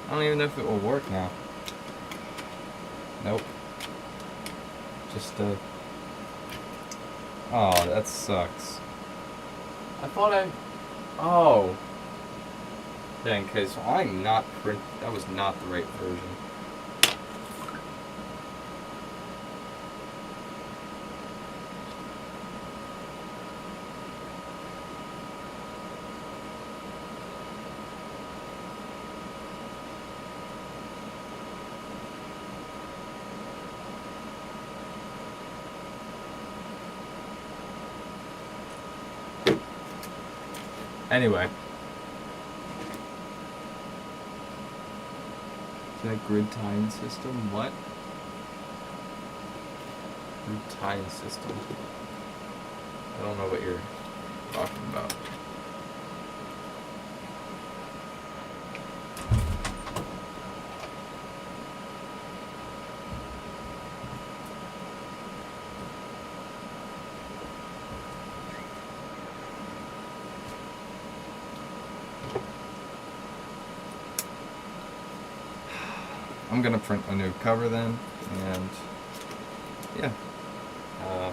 I don't even know if it will work now. Nope. Just, oh, that sucks. I thought oh. Dang, okay, so I'm not that was not the right version. Anyway. Is that grid tying system? What? Grid tying system. I don't know what you're talking about. I'm gonna print a new cover then, and yeah. Yeah.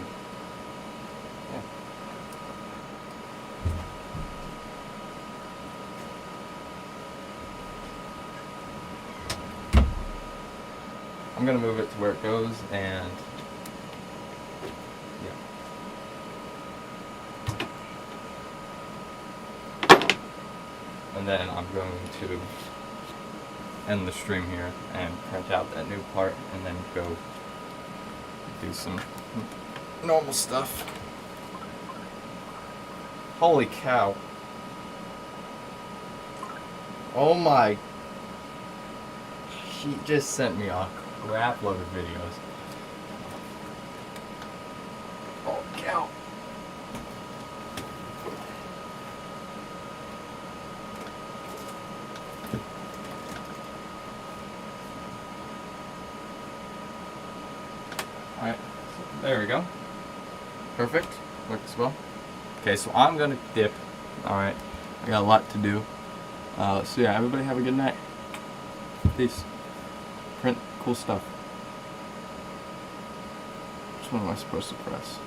I'm gonna move it to where it goes, and yeah. And then I'm going to end the stream here and print out that new part and then go do some normal stuff. Holy cow. Oh my. She just sent me a crap load of videos. Holy cow. There we go. Perfect. Works well. Okay, so I'm gonna dip. Alright. I got a lot to do. So yeah, everybody have a good night. Peace. Print cool stuff. Which one am I supposed to press?